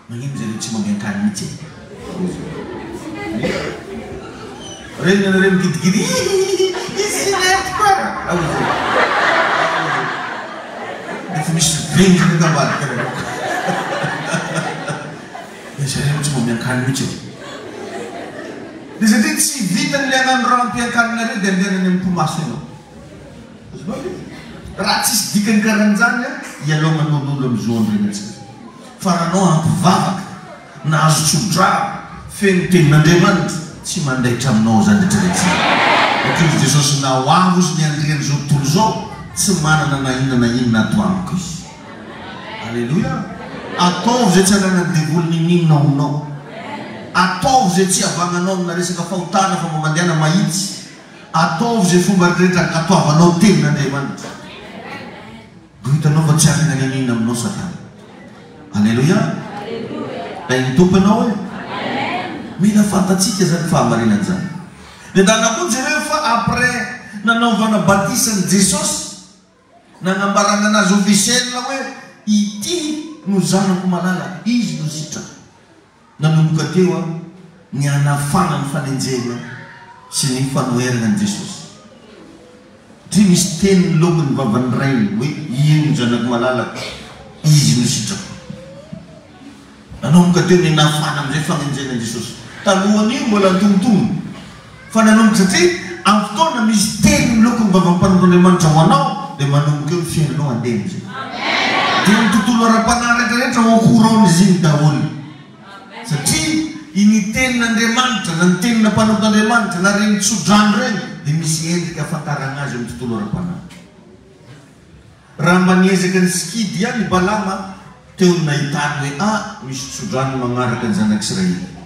Magnino zay tsy mamiankany mihitsy. Regny anareo migidigidy izy netiko dia fa misy venginy angambadika reo. Dia zareo tsy tsy vitany le agnano ampiakarina reo dia andehanany amin'ny mpomaso ianao. Raha tsisy dikany karan'izany ialao manon'olo amin'izao andreny atsika. Fa ranao ampivavaka nahazo tsodraha feno tenin'Andriamanitra tsy mandaitra aminao zany rehetrarehetra. Kristo Jesosy na ho avy ozy ny andrian'izao tontolo izao tsy manana na inona ato amiko izy. Alleluia. Ataovy zay tsy ananany devoly ninina aminao. Ataovy zay tsy avagnanao amina resaka fahotana fa mamandehana mahitsy. Ataovy zay fomba rehetra atoavanao tenin'Andriamanitra. Hitanao fa tsy afaka ninina aminao Satana. Alleluia. Ny tomponao hoe mila fantatsika zany fahamarinana zany. Dia danakoa jereo fa après nanaovana batisan'i Jesosy nanambarana anazy ofisiel hoe ity no zanako malala, izy no sitraka. Nanomboka teo ny anafana ny fanenjena sy ny fanoherana an Jesosy. Ty misy teny logony vavany ray hoe ino zanako malala, izy no sitraka. Nanomboka teo ny nafana amin'izay fanenjena an Jesosy. Talohan'io mbola antonontono. Fa nanomboka satria amin'ny fotoana misy teny miloko ny vavam-panompon'Andriamanitra ho anao dia manomboka eo ny fiainanao andeha amin'izay. Dia ny tontolo ara-panahy rehetrarehetra ho courant-izy iny daholo. Satria iny tenin'Andriamanitra na ny tenina mpanompon'Andriamanitra na reny tsodrano reny dia misy endrika ahafantarana azy amin'ny tontolo ara-panahy. Raha mba niezaka ny sikidy ihany Balama teo ny nahitany hoe misy tsodrano magnaraka ny zanak'Israely.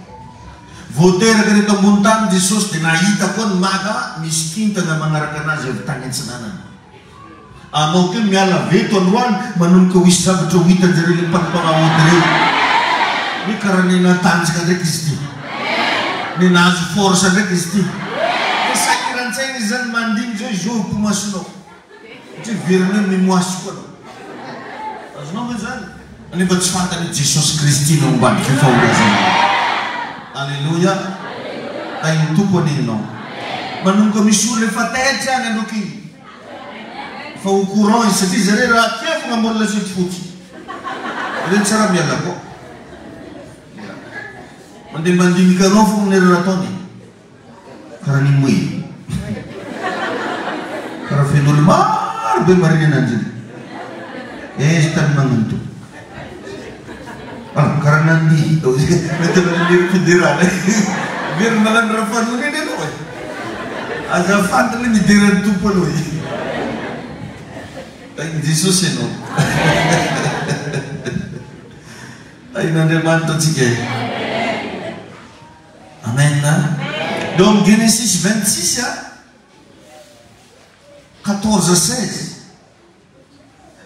Voateraka reto ambony tany Jesosy dia nahita koa ny maga misy kintana magnaraka anazy avy tany antsinanana. Anao keo miala veto androany manomboka ho isy zavatra ho hitan-jareo le mpanompanahody reo. Hoe karaha ny natanjaka ndraiky izy ty. Ny nahazo force ndraiky izy ty. Ny sakiran-tsaina izy zany mandiny zao izy eo mpomasonao. Satria verina hoe mimoasy koa anao. Azonao hoe zany. Anefa tsy fantany Jesosy Kristy no mbadika fahombiazana. Alleluia. Ay tompo aninao. Manomboka misy olona efa taitra any aloka iny. Fa ho courant izy satria zareo raha kefa mamboly lasety fotsy. Reny tsara miala koa. Mandeha mandinika anao fo ny raha ataony. Karaha ny moe. Karaha fen'olo maro be mariny ananjy. Izy tany magnano to. Karaha nandihy. Mety mandeha fiderana. Very malany raha fanony eny anao. Azafantany miderany tompo anao. Ay Jesosy ianao. Ay n'Andriamanitra antsika. Amen. Donc Genesis 26 14-16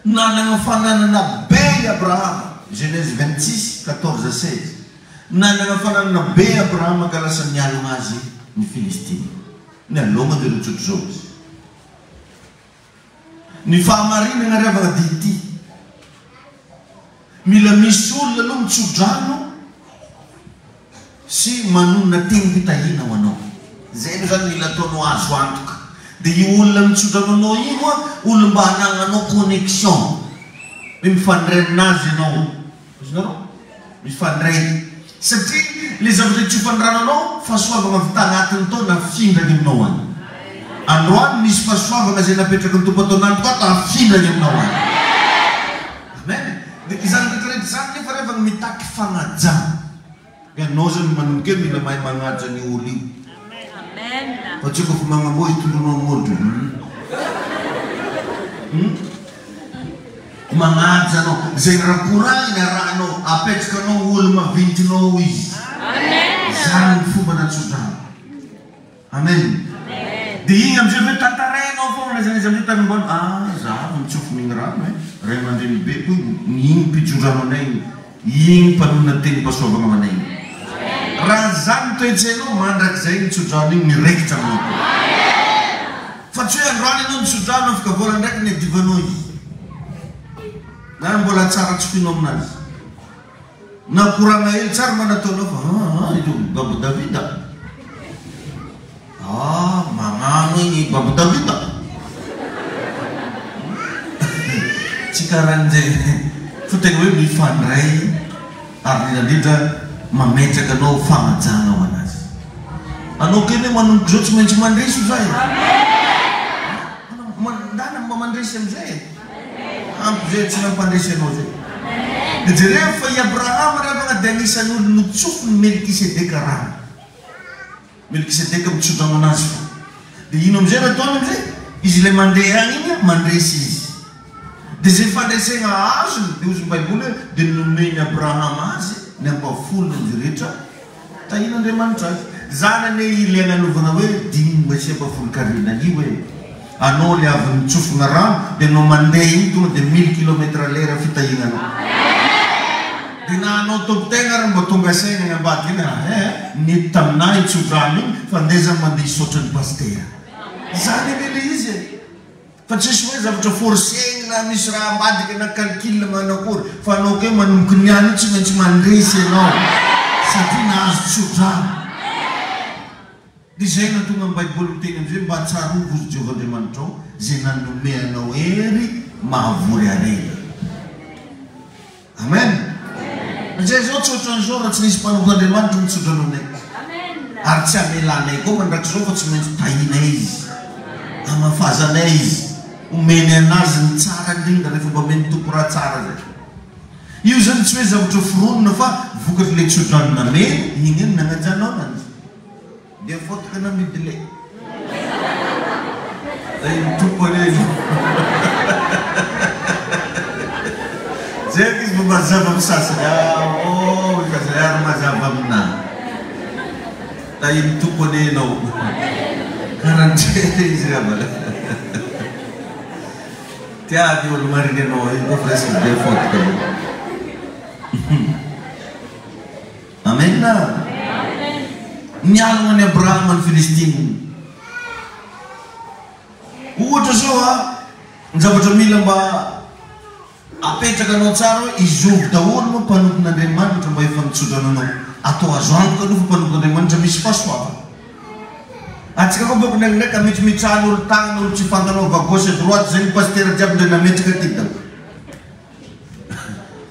nanana fananana be Abraham. Genèse 26 14-16 nanana fananana be Abraham ka lasa nialogna azy ny Filistiny. Nialogna dia nitsotro zao izy. Ny fahamarinana revana dity mila misy olona aloha mitsodrano sy manonona teny mpitahina ho anao. Zay no zany mila ataonao azo antoka. Dia io olona mitsodrano anao io olona mba hanagnanao connexion. Hoe mifandray aminazy ianao. Azonareo? Mifandray. Satria le zavatra tsy hofandrano fahasoavana avy tagnatiny tao nafindrany aminao any. Androany misy fahasoavana zay napetraka ny tompo ataonany koa tafindrany aminao any. Amen. Dia izany rehetrarehetra zany nefa rehefa mitaky fagnajana. Ianao zany manomboka eo mila mahay magnaja ny olo io. Fa tsy kofa magnamoy tolonao molo. Magnaja anao zay raha koragny arahanao apetrakanao olo mavintinao izy. Zany ny fomba natsodrano. Amen. Dia igny amizay hoe tantarainao foana zany izy amin'ny tany ambany. Zaho mitsofo migny rano ray aman-dreny be koa igny mpitsodrano anay igny mpanonona teny mpasoavana amanay. Raha zany toetsainao mandrak'izay mitsodrano igny miraikitra aminao. Fa tsy hoe androany ianao mitsodrano afaka vola ndraiky ny adivanao izy. Na mbola tsara tsofinao aminazy. Na koragna hely tsara manataonao fa ito Babo Davida. Magnano igny Babo Davida. Tsy karahan'izay. Fa tegna hoe mifandray ary indrindra mametraka anao fagnajana ho anazy. Anao keny manomboka zao tsy maintsy mandresy zay. Mandana mba mandresy amizay. Ampy zay tsy nampandresy anao zay. Dia rehefa i Abrahama rehefa dia anisan'ny olo notsofony Melkisedeka raha. Melkisedeka mitsodrano anazy fa. Dia ino amizay nataony amizay? Izy le mandeha agny igny mandresy izy. Dia zay fandresegna azony dia ozy Baiboly dia nomeny Abrahama azy ny ampafolony izy rehetra tahin'Andriamanitra azy. Zanany ile nanovana hoe dimy mba sy ampafolo karina io hoe anao le avy mitsofona rano dia anao mandeha igny tonga dia 1000 km/h fitahinana. Dia na anao tompon-tegna raha mba tonga saina ny ambadiky iny nety taminahy tsodrano igny fa ndeza mandeha isotra ny pastera. Zany lele izy fa tsisy hoe zavatra forcegna na misy raha ambadiky na calcul manakory fa anao ke manomboky niany tsy maintsy mandresy ianao satria nahazo tsodrano. Dia zay natonga amin'ny Baiboly miteny amizay mba tsarovo izy Jehovah Andriamanitra ao zay nanome anao hery mahavory arena. Amen. Zay zao tsy ohatran'izao raha tsy nisy mpanombokan'Andriamanitra mitsodranonay. Ary tsy amelanay koa mandraky zao fa tsy maintsy tahinay izy, amafazanay izy, omeny anazy ny tsara indrindra rehefa mba omeny tompo raha tsara zay. Io zany tsy hoe zavatra foronona fa vokatry le tsodrano nameny igny ny nagnajanao ananjy. Dia fotoka namidy le tompo anay zay izy mba mazava misasany ary mazava aminahy iny tompo anay anao karan'izay izy rabala tiady olo mariny anao iny koa presque dia fotoka amen na nialogna ny Abrahama ny Filistiny. Ohatra zao ny zavatra mila mba apetraka anao tsara hoe izovy daholo moa mpanompon'Andriamanitra mba efa mitsodrano anao. Atao azo antoka aloha fa mpanompon'Andriamanitra misy fahasoavana. Atsika koa boko ndraikindraiky amitsimitrahany olo tagnana olo tsy fantanao va gauche droite zay ny pastera jiaby ndray nametraka ty da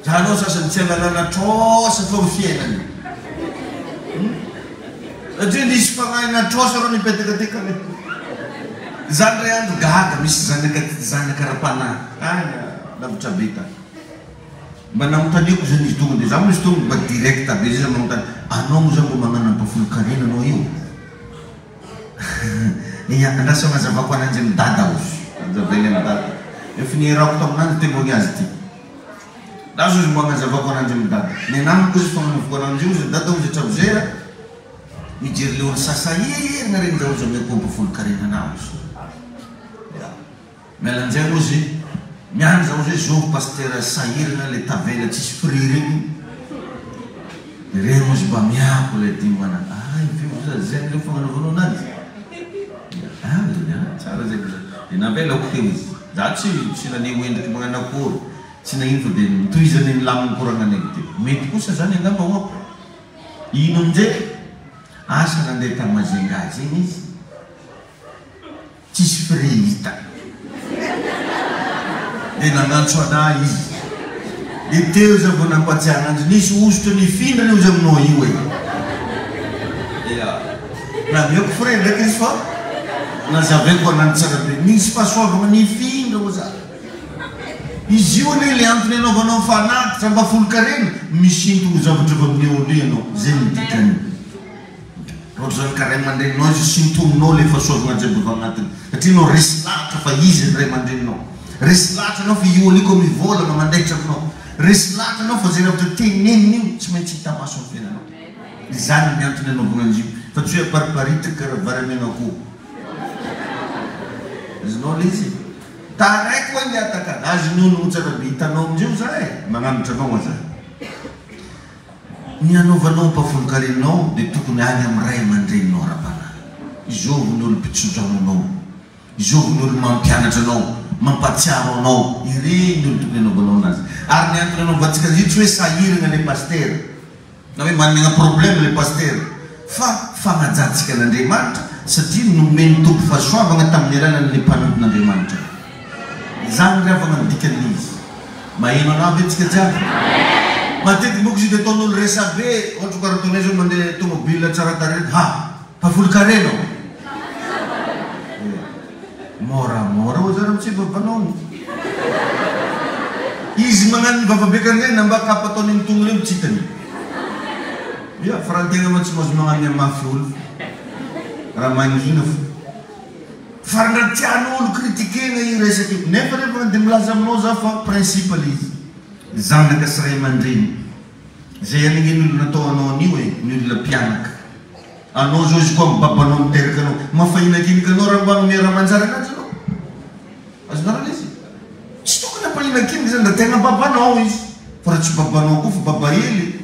zanao sasany tsy alalana trosa fa ho fiainany. Satria nisy fagnaina trosa rao nipetaka tekany. Zany ray andro gaga misy zanaka ra-panahy lavitra beta. Mba namontaniako zany izy tonga dia za misy tonga mba direct be zay mamontany anao moa zany mba magnano ampafolo karena anao io. Andrasa mazavako ananjy amin'ny dada ozy anjavainy amin'ny dada efa nierako taminanjy temoigny azy ty dazo izy mba agnazavako ananjy amin'ny dada ny namako izy fagnanovako ananjy io izy dada ozy hatravozera mijery le olo sasahirina regny zao izy ameko ampafolo karena anao izy mialan'izay ozy miany zao zay zovo pastera sahirina le tavela tsisy fri regny regny ozy mba miako le ty mana zay le fagnanovanao anazy tsara zay dia navela ko teo izy za tsy nane hoendriky magnano akory tsy naino fa dia mitohizany milaminy koragnanay teo mety kosa zany angamba hoako ino amizay asa nandeha tamin'ny Mazengazy igny izy tsisy fri hita dia nanantso anay izy dia teo za vao nampatsiahana anzy nisy osotra nifindrany ozy aminao io raha mioko fre ndraiky izy fa nazaveko anany tsara be nisy fahasoavana nifindra o za izy io ane le antony anaovanao fanaty sa mba folo karena misinto zavatra va amin'ny olo ianao zay midikany ohatra zany ka ray aman-dreninao izy sintominao le fahasoavana jiaby va agnatiny satria nao resy lahatra fa izy ray aman-dreninao resy lahatra anao fa io liko mivolagna mandaitra aminao resy lahatra anao fa zay ravatra teneniny io tsy maintsy hita maso amin'ny fiainanao zany ny antony anaovana an'io fa tsy hoe apariparitaka karaha varamiagna akoho izinao le izy taraiky hoe miataka azy nono tsara be hitanao amizio za magnamitra anao aza ny anaovanao ampafolo karenao dia tokony any amin'ny ray aman-dreninao ra-panahy izovy ny olo mpitsodranonao izovy ny olo mampianatra anao mampatsiaro anao ireny olo tokony anaovanao anazy ary ny antony anaovantsika io tsy hoe sahirana le pastera na hoe manana problème le pastera fa fagnajantsika an'Andriamanitra satria nomeny tompo fahasoavana tamin'ny alanan'le mpanompon'Andriamanitra zany ry avana midikan'izy maheno anao ve tsika jiaby matetiky moko izy dia ataon'olo resa be ohatra karaha ataonay zao mandeha tomobile tsara tareky Pavolkareno. Moramora ho zany tsy babanao. Izy magnano vavabekany reny mba kapa ataony amin'ny tongo reny tsitany. Ia, fa raha tegna tsy mahazo magnano amin'ny mafy olo. Raha mangina fo. Fa raha tian'olo kritikena io resaky. Nefa rehefa dia milaza aminao za fa principal izy. Zanaka sy ray aman-dreny. Zay an'igny olo natao anao an'io ny olona mpianaka. Anao zao izy koa babanao miteraka anao. Mafahinakinika anao raha mba miara manjary anazy anao. Azonarana izy. Tsy tokony ampahinakinika zany da tegna babanao izy. Fa raha tsy babanao koa fa baba hely.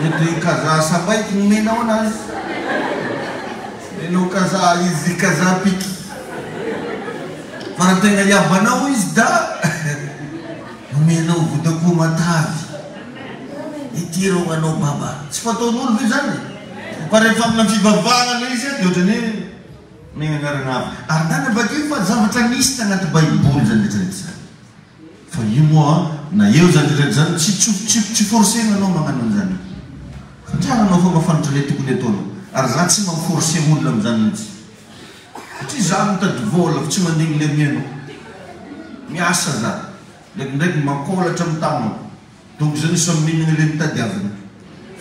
Mety kaza sabaiky nomenao anazy. Menao kaza izy kaza piky. Fa raha tegna iabanao izy da nomenao vodako matavy. Itirao anao baba. Tsy fataon'olo ve zany? Fa rehefa amina fivavahana izy dia ohatrany megnanarana avy. Ary dana bakeo fa zavatra misy tagnaty baiboly zany rehetrarehetra zany. Fa io moa na eo zany rehetrarehetra zany tsy forsena anao magnano an'izany. Satria anao fa mafantatra le tokony ataonao. Ary za tsy maforse olona amin'izany mihitsy. Satria za mitady vola fa tsy mandigny le mianao. Miasa za. Ndraikindraiky makolatra amin'ny tanao. Donc zany samy minagna le mitadiavana.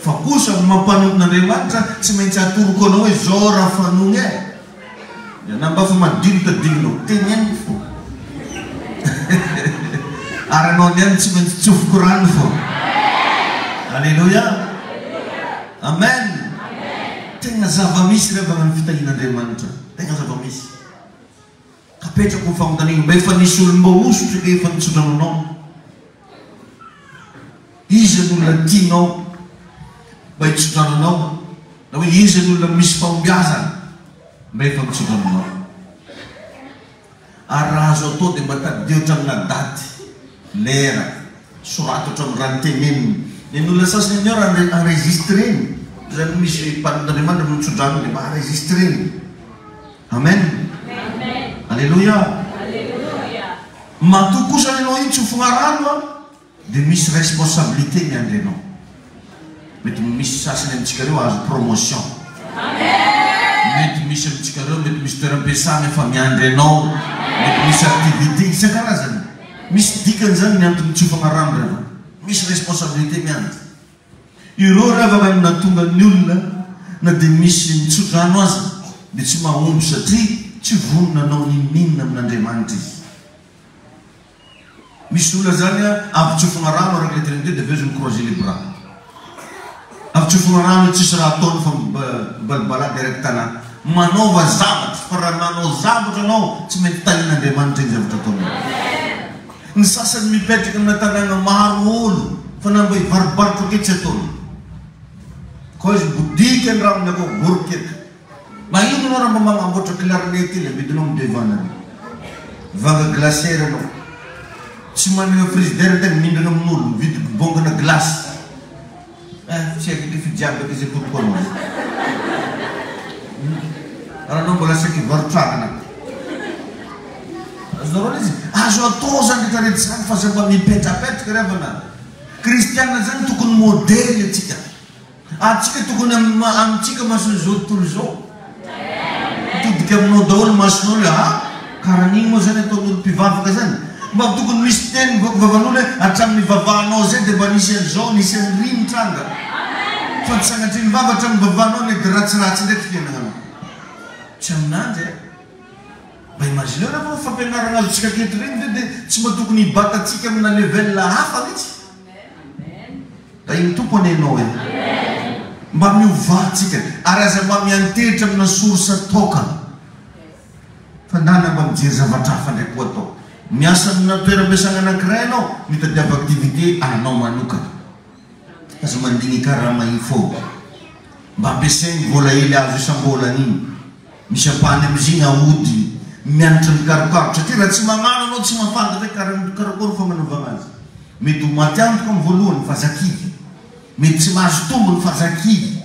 Fa kosa mampanompon'Andriamanitra tsy maintsy atoroko anao hoe zao raha fanogny e. Namba fa madilo tadignao. Teneno fo. Ary anao niany tsy maintsy tsofoko rano fo. Alléluia. Amen. Tegna zava-misy rehefa amin'ny fitahian'Andriamanitra. Tegna zava-misy. Kapetrako ny famotanina mba efa nisy olo mba osotra ka efa nitsodrananao. Izy n'olona tianao mba hitsodrananao. Na hoe izy n'olona misy fahombiazana mba efa nitsodrananao. Ary raha azo atao dia mba tadideo amina daty, lera, soratotra amin'ny raha nyteneniny. Ny olona sasany amin'io raha enregistreny. Zany misy mpanan'Andriamanitra mitsodrano dia mba enregistreny. Amen. Alléluia. Matoa kosa anao io tsofogna rano dia misy responsabilité miandry anao. Mety misy sasany amintsika reo azo promotion. Mety misy amintsika reo mety misy toeram-piasana efa miandry anao. Mety misy activité isan-karazany. Misy dikany zany ny antony tsofogna rano reo. Misy responsabilité miandry. Ireo rehefa manana tonga ny olona na dia misy mitsodrano azy dia tsy mahomby satria tsy vonona anao ninina amin'Andriamanitra izy. Misy olona zany avy tsofogna rano araka l'éternité dia aveo izy microiser les bras. Avy tsofogna rano tsisy raha ataony fa balibalady araka tanàna. Manaova zavatra fa raha manao zavatra anao tsy mety tahian'Andriamanitra iny zavatra ataonao. Ny sasany mipetraka amina tanàna maro olo fa namba hivaribaritra ke tsy ataony. Koa izy bodika ny ramony akao goroketa. Maino anao raha mba mamboatra clarinety iny amidinao midevana. Vanga glacière anao. Tsy manana frigidaire tegna mindrana amin'olo mividy bongana glace. Tsy haiko le fijiaby izy pourquoi anao. Raha anao mbola saky varotrarana. Azonareo izy azo atao zany rehetrarehetra zany fa zay mba mipetrapetraka revana. Kristianina zany tokony modely atsika. Atsika tokony amintsika masony zao tontolo zao. Mitodika aminao daholo masonao le karaha an'igny moa zany ataon'olo mpivavaka zany. Mba tokony misy teny vavan'olo hoe hatramin'ny vavahanao zay dia mba nisy an'izao nisy an'ry mitranga. Fa tsy sanatria ny vava hatramin'ny vavahanao ny dia ratsiratsy ndraiky fiainanao. Tsy aminanjy e. Mba imagineo rehefa fampianarana azo tsika keto regny dia tsy mba tokony hibatatsika amina level hafa mihitsy. Da iny tompony ianao e. Mba miovatsika ary aza mba miantehitra amina sorsa toka. Fa ndana mba mijery zavatra hafa ndraiky koa atao. Miasa amina toeram-piasana anankiray anao mitadiava activité anao manokana. Aza mandigny karama iny fô. Mba ampiasainy vola hely azo isam-bolana iny. Misy ampahany amiziny aody mianatra mikarokaro satria raha tsy magnano anao tsy mafantatra hoe karakory fa manaovana azy. Mety ho maty antoka amin'ny voalohany fa zakivy. Mety tsy mahazo tombony fa zakivy.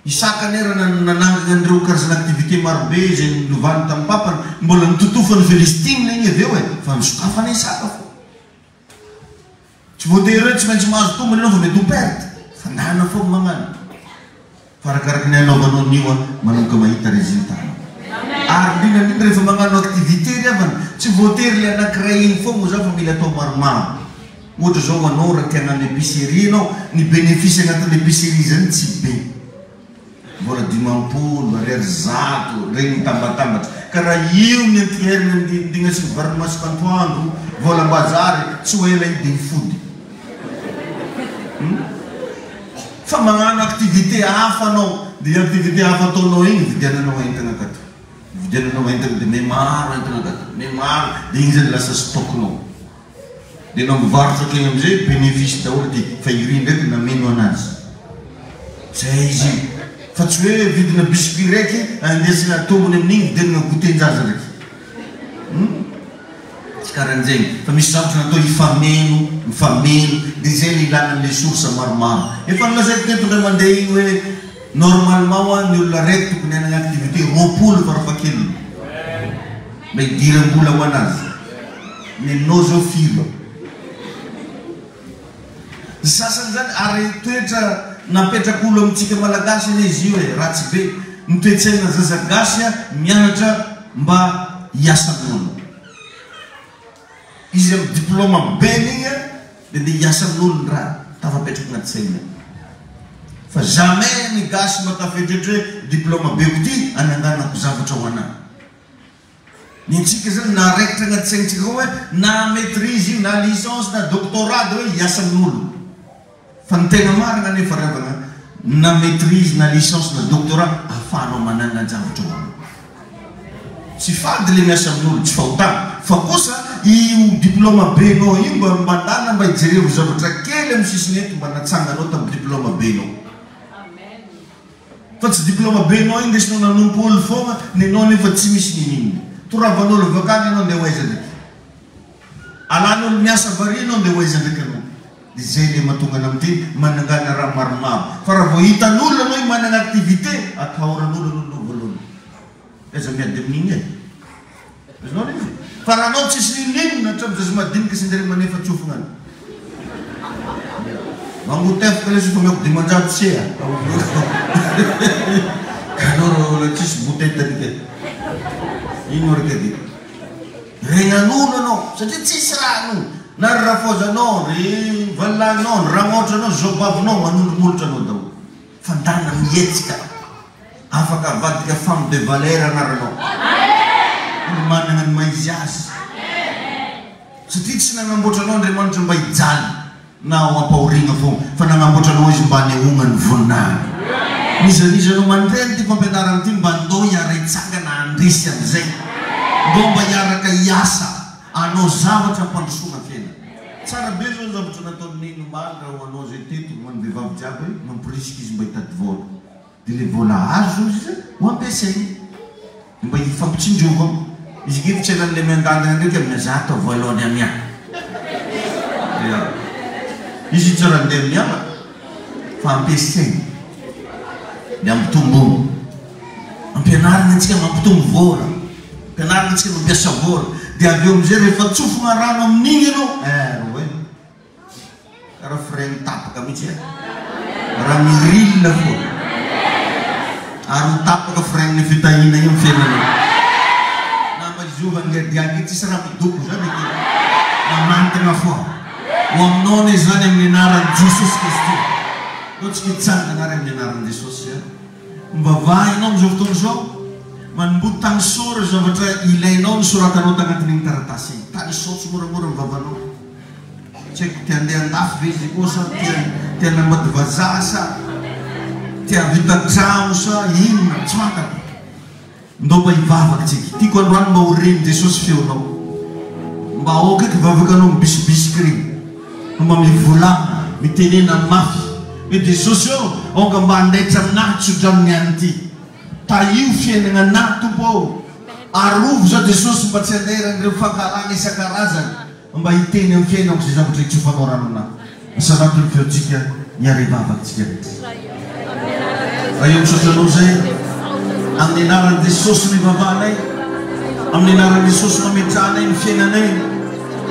Isan-kanerana nanangana an'ireo karazana activité marobe izay nilovany tamin'ny papany mbola nitotofany Philistine igny aveo e fa nisokafana Isaka fo. Tsy voatery hoe tsy maintsy mahazo tombony ianao fa mety ho perte. Fa ndana fô magnano. Parakaraka ny anaovanao nio manomboka mahita résultat. Ary indrindra rehefa magnano activité ry avana tsy voatery le anankiray iny foagna za fa mila atao maromaro. Ohatra zao anao raha tia hagnano épicerie anao ny bénéfice agnatin'ny épicerie zany tsy be. Vola 50 ariary 100 regny mitambatambatra. Ka raha io ny antiherina ndigna sy varomasoko antoandro volam-bajary tsy ho ela ide fody. Fa magnano activité hafa anao, dia activité hafa ataonao igny vidiananao entana akato. Vidiananao entana dia memaro entana akato. Memaro dia igny zany lasa stockinao. Dia anao mivarotra kely amizay bénéfice daholo dia fa iry ndraiky nameno anazy. Zay izy. Fa tsy hoe vidina biscuit raiky andesina tombony amin'igny vidianana goûté-njaza raiky. Tsy karan'izay. Fa misy zavatra natao mifameno dia zay ny ilanan'le source maromaro. Efa nilazaiko teto ndray mandeha igny hoe normalement ny olona raiky tokony hanana activité roapolo farafahakeliny. Mba hidiram-bola ho anazy. Nenao zao filo. Sasany zany ary toetra napetrak'olo amintsika malagasy ane izy io hoe ratsy be. Ny toe-tsaina zaza gasy mianatra mba hiasa amin'olo. Izy amin'ny diplôma beny igny dia hiasa amin'olo ny raha tafapetraky anaty saina. Fa jamais ny gasy mba tafetratra hoe diplôma be ko ty ananganako zavatra ho anahy. Ny antsika zany na raikitra anaty saintsika hoe na maîtrise io na licence na doctorat hoe hiasa amin'olo. Fa ny tena marina nefa ravana na maîtrise na licence na doctorat ahafahanao manana zavatra ho anahy. Tsy fady le miasa amin'olo tsy fahotana. Fa kosa io diplôma benao io mba mandana mba hijereo zavatra kely amin'ny sisiny eto mba natsanganao tamin'ny diplôma benao. Fa tsy diplôma benao iny ndesinao nanompo olo foagna nenao nefa tsy misy nininy. Toravan'olo vakany anao ndeha hoaiza ndraiky. Alan'olo miasa varianao ndeha hoaiza ndraiky anao. Dia zay le mahatonga amin'ity manangana raha maromaro. Fa raha vao hitan'olo anao manana activité atahoran'olo anao voalohany. Aiza miady amin'igny e. Azonao izy. Fa raha anao tsisy ninina hatramin'ny zaza madinika sy ndray manefa tsofina any. Mangotefaka le sofa miako dimanjato sea. Kanao raha tsisy botety arika. Ino arika ty. Regnan'olo anao satria tsisy rano. Na ry rafozanao, ry valahinao, ry ramotranao, zobavinao manondromolotra anao daholo. Fandana mihetsika. Afaka avadika femme de valeur anaranao. Manana ny maizy azy. Satria tsy nanamboatra anao Andriamanitra mba hijaly na ho ampahoriana foana fa nanamboatra anao izy mba hanehoana ny voninahiny. Nizaniza anao mandrainy ty fampianarana ty mba andao hiara-hitsangana andrisy amizay. Ndao mba hiaraka hiasa anao zavatra ampandrosoana fiaina. Tsara be zao zavatra nataon'ny nombaly raha ho anao zay teto ho an'ny vehivavy jiaby hoe mampirisika izy mba hitady vola. Dia le vola azo izy ho ampiasainy mba hifampitsinjova. Izy gny tsy elan'le miandandana ndraiky amin'ny zato voalohany amia. Izy tsy raha ndeha miala fa ampiasainy. Dia ampitombono. Ampianarana antsika mampitombo vola. Ampianarana antsika mampiasa vola. Dia avy eo amizay rehefa tsofona rano amin'igny anao. Ro e. Karaha frein tapaka mihitsy e. Raha mirille foa. Ary mitapaka frein-ny fitahina io fiainanao. Zova ngadiaky tsisy raha midoko zany eky. Mamantana foa. Ho aminao ne zany amin'ny anaran'i Jesosy Kristy. Nao tsy mitsangana ary amin'ny anaran'i Jesosy. Mivavahinao amizao fotoana zao. Manomboto tanisora zavatra ilainao nisoratanao tagnatin'igny taratasy igny. Tanisao tsy moramora mivavanao. Tsy haiko tia andeha andafy ve izy koa sa tia namady vazaha sa tia vita trano sa inona tsy fantako. Ndao mba hivavaka tsika. Tiako androany mba ho reny Jesosy feonao. Mba aoka eky vavakanao mibisibisiky regny. Mba mivolagna, mitenena mafy. Hoe Jesosy eo, aoka mba handaitra aminahy tsodramin'ny any ity. Taio fiainana anahy tompo ao. Arovo zao Jesosy mba tsy anderan'ireo fankarana isan-karazany. Mba hiteny amin'ny fiainako zay zavatra hitsofanao rano anahy. Misalatony feontsika hiara hivavaka tsika. Raha eo misotranao zay. Amin'ny anaran'i Jesosy mivavahanay, amin'ny anaran'i Jesosy mametrahanay ny fiainanay,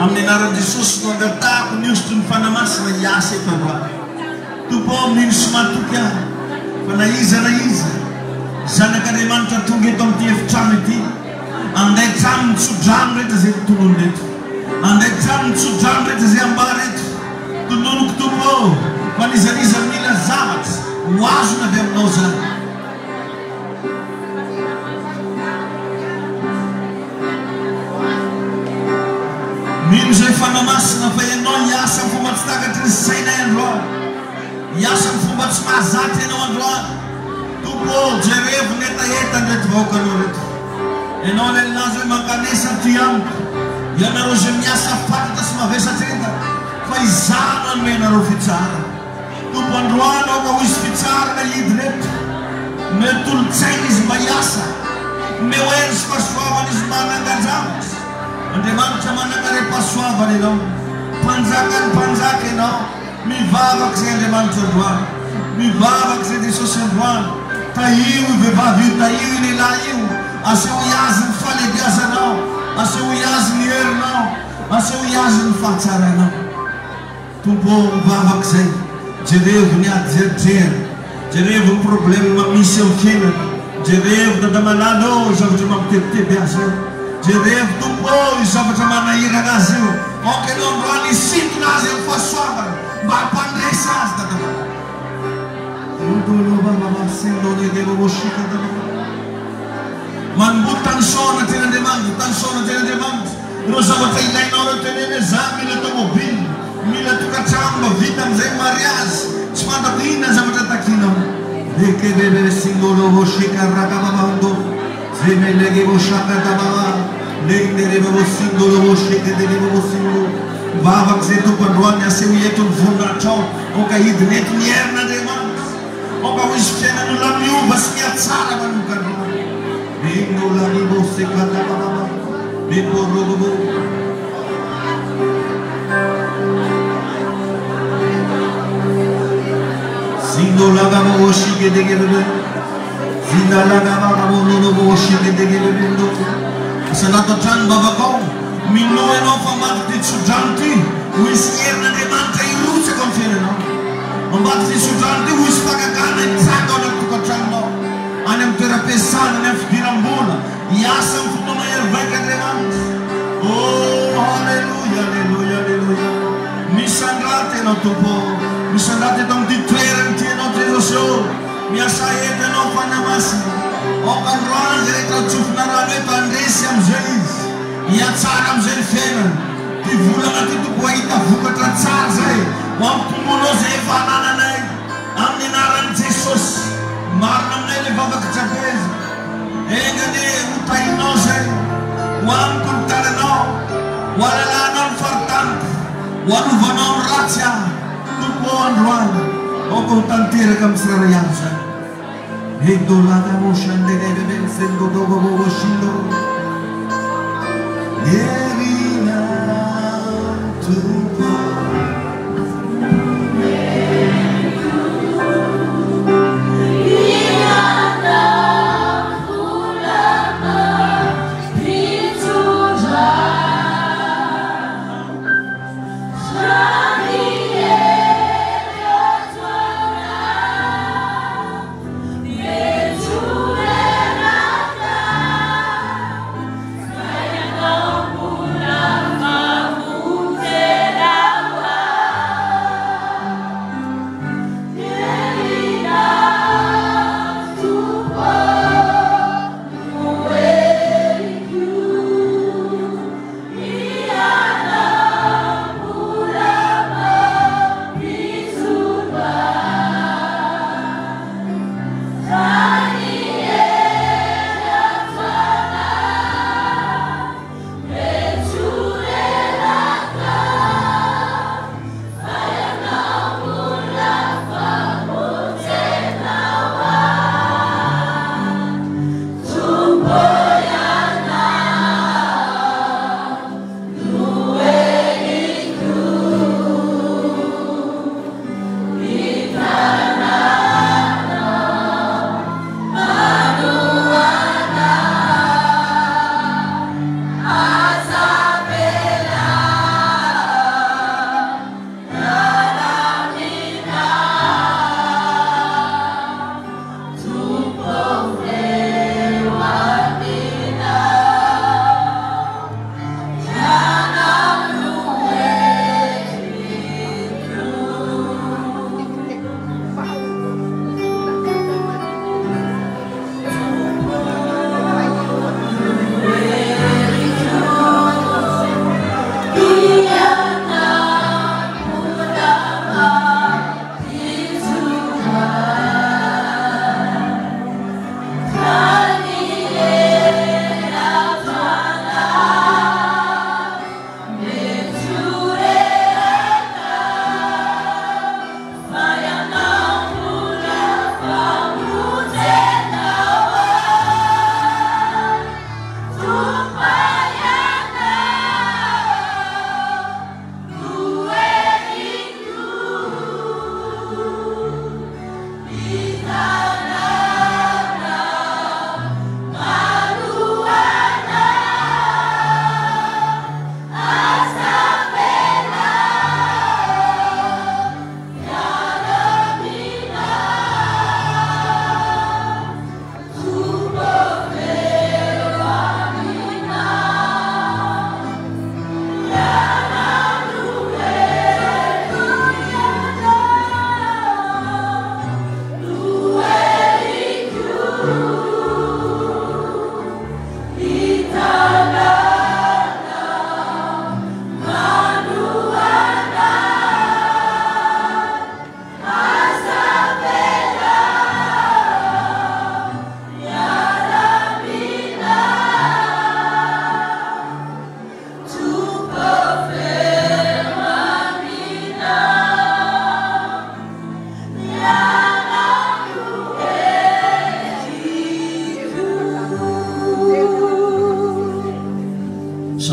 amin'ny anaran'i Jesosy no angatahako ny osotry ny fanamasina hiasa eto androany. Tompo ao amin'iny somatoky ahy, fa na iza zanak'Andriamanitra tonga eto amin'ity efitrano ity andeha trano mitsodrano rehetra zay tonono reto andeha trano mitsodrano rehetra zay amba reto tononoko tompo fa nizaniza mila zavatra ho azona avy aminao zany mino zay fanamasina fa ianao hiasa ny fomba tsy takatry ny sainay androany hiasa ny fomba tsy mahazaty ianao androany tompo jerevo netaeta nreto vahoakanao reto ianao le laza hoe mankanesa ty amiko ianareo zay miasa fatatra sy mavesatreta fa izano anomenareo fitsara tompo androany ao ka ho izy fitsara na hidy reto mety olo-tsaina izy mba hiasa me hoeny sy fahasoavana izy mananganjavatra Andriamanitra manangarepasoavana ianao mpanjaka ny mpanjaka ianao mivavaka zay Andriamanitra androany mivavaka zay Jesosy androany tahio io vehivavy io tahio io lehilahy io aseho iazy ny fahalebiazanao aseho iazy ny herinao aseho iazy ny fahatsaranao tompo mivavaka zay jerevo ny ady jeritrery jerevo ny problème mamisy eo fiainana jerevo dadamalala ô zavatra mampitebiteby azy eo jerevo tompo io zavatra manahirana azy io okanao androany isintona azy amin'ny fahasoavana mba hampandresa azy dadamalala manomboly tanisona teny Andriamanitra tanisona teny Andriamanitra ireo zavatra ilainao reo teneny za mila tomobily mila tokantrano mba vita amizay mariazy tsy fantako inona zavatra takinao lekelele singolo voshikarrakababando zemelege voshakatababa lenereve vosingolo voshekedeleve vosingolo mivavaka zay tompo androany aseho eto ny voninatrao oka hidinety ny herin'Andriamanitra oka ho izy fiainan'olona miova sy miatsara manomboka androany Ringola você canta bababa, biporobo. Singola gama oshi que de gebe, singola gama mono oshi que de gebe. Sanato tran babakau, mino eno famat de sujanti, wisier na demanta iluce confiene no. Ambat de sujanti wis pagakana tsaka na tukatranno. Anem terapesana nef dirambula yasa mfutona yerveka Andriamanitra oh alleluia alleluia alleluia misandrate no tompo misandrate tong ditoerany tianao Jesosy miasa ety anao fanamasina okandroany zay rehetra tsofina rano hoe mpandresy amizay izy hiatsara amizay ny fiainany ty volana ty tompo ahita vokatra tsara zay ho ampitomboanao zay efa anananay amin'ny anaran'i Jesosy marina aminay le vavaka trapeza engany hotahinao zay ho amiko ny tananao ho alalanao ny faritaniko ho alovanao ny ratsy ahy tompo androany oko ho tanteraka amin'ny tsirairay azy zany edolaka moshandegeveve sendodogovovoshilo erina tompo Oh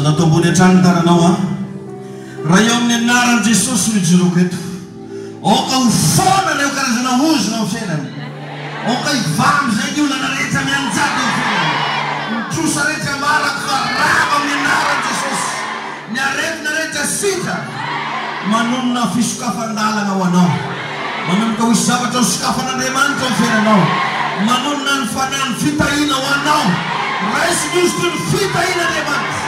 natao ambony hatrany taranao a raha eo amin'ny anaran'i Jesosy mijoroka eto oka ho foana reo karazana ozona ao fiainana oka hivamy zay ny olana rehetra mianjady ao fiainana mitrosa rehetra maraka fa rava amin'ny anaran'i Jesosy ny aretina rehetra sitra manonona fisokafan-dalana ho anao manomboka ho zavatra ho sokafan'Andriamanitra ao fiainanao manonona ny fanany fitahiana ho anao raisy misy toy ny fitahiana Andriamanitra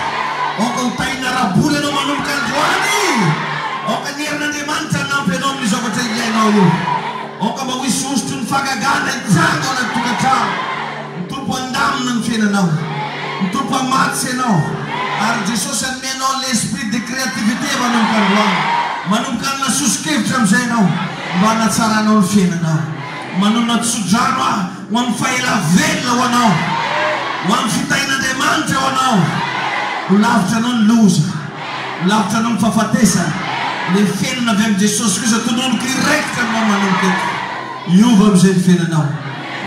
oka ho tahina raboly anao manomboka androany oka ny herin'Andriamanitra nampy anao amin'ny zavatra ilainao io oka mba ho hisy osotry ny fagagana hitranga ao anaty tokantrano mitompo andamina ny fiainanao mitompo hamatsy ianao ary Jesosy anome anao l'esprit de créativité manomboka androany manomboka anona sosokevitra amin'izay anao mba hanatsaranao ny fiainanao manona tsodrano ho amin'ny faela-velona ho anao ho amin'ny fitahin'Andriamanitra ho anao ho lavitra anao ny loza ho lavitra anao ny fahafatesana le fiainana avy amin'i Jesosy Kristy tononoka iraikitra anao manomboka eto iova amin'izay ny fiainanao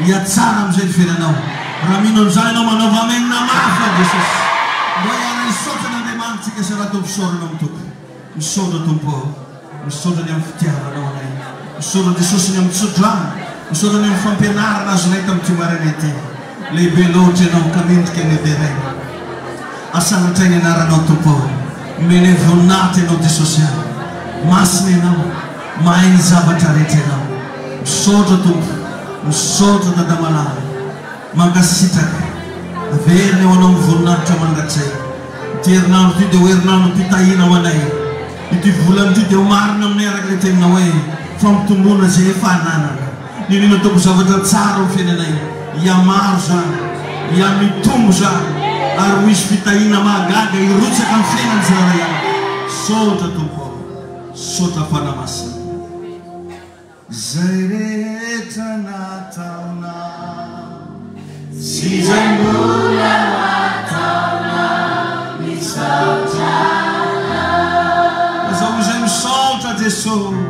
hiatsara amin'izay ny fiainanao raha mino an'izay anao manaova amenina mafy a Jesosy mba hiara hisaotra n'Andriamanitsika sy raha tomposaorana amin'ny tompo misaotra tompo misaotra ny amin'ny fitiavanao anay misaotra Jesosy ny amin'ny tsodrano misaotra ny amin'ny fampianarana azonay tamin'ity maraina ity lehibe loatra ianao ka mendrika ny deray asanatray ny anaranao tompo mene voninahitra ianao Jesosy any masina ianao mahay ny zavatra rehetra ianao misaotra tompo misaotra dadamalala mankasitraka averina eo anao mivoninahitra mandratsay ity herinandro ity dia ho herinandro mpitahina ho anay ity volana ity dia ho marina aminay araka le tenina hoe fampitomboana zay efa ananana ninona ataoko zavatra tsara ho fiainanay hiamaro zany hiamitombo zany ary ho isy fitahina mahagaga hirotsaka amin'ny fiainany zara ihany saotra tompo saotra fanamasina zay rehetra nataona sy zay mbola ataona misaotrana zaho izay misaotra Jesosy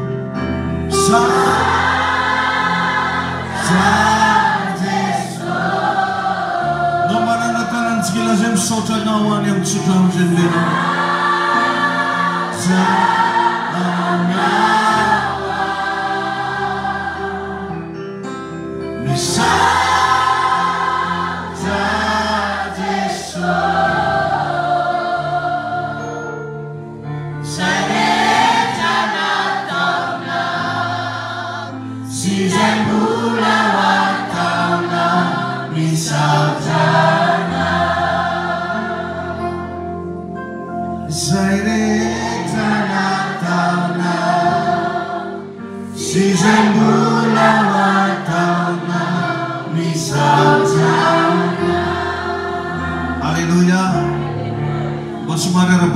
no manana tanantsika lazay misaotra anao any amin'ny tsodrano zay milena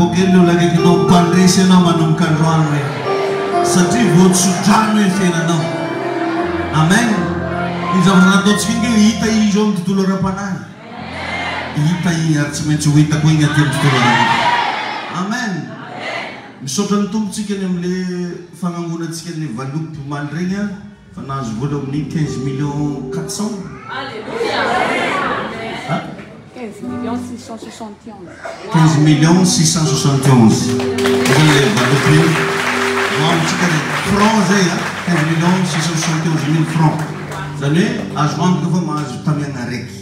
Bogelo lagi kinao pandresy anao manomboka androany hoe satria voatsodrano ny fiainanao amen ny zavatra nataontsika inge hita izy eo amin'ny tontolo ara-panahy hita igny ary tsy maintsy ho hitako igny aty amin'ny tontolo ara-panahy amen misaotra ny tompontsika ny amin'le fagnangonantsika ny valopy mandregny fa nahazo vola amin'ny 15 millions 400 15 millions 671 le valopy mamitsika ny franc zay 15 millions 671 000 francs zany hoe azo antoka fa mahazo tamiana araiky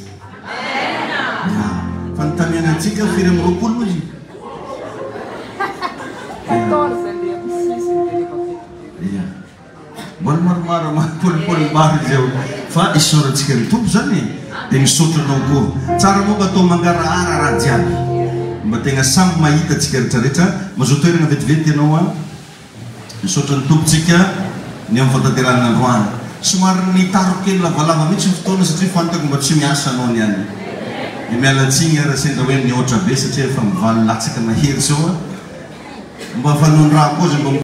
fa ny tamiana antsika firy amin'ny roapolo moa izy mbola maromaro mapolipoli maro izy eo fa isaorantsika ny tompo zany dia misaotra anao koa tsara moa mba atao mangarahara raha jiaby mba tegna samby mahita atsika rehetrarehetra mahazo toerana vetivety ianao a misaotra ny tompontsika ny amin'ny fantanterana androany somary nitaro kely lavalava mihitsy ny fotoana satria fantako mba tsy miasa anao ny any dia mialatsiny raha sendra hoe mihoatra be satria efa mivaly latsaka mahery zao a mba fanondraha koa zay mba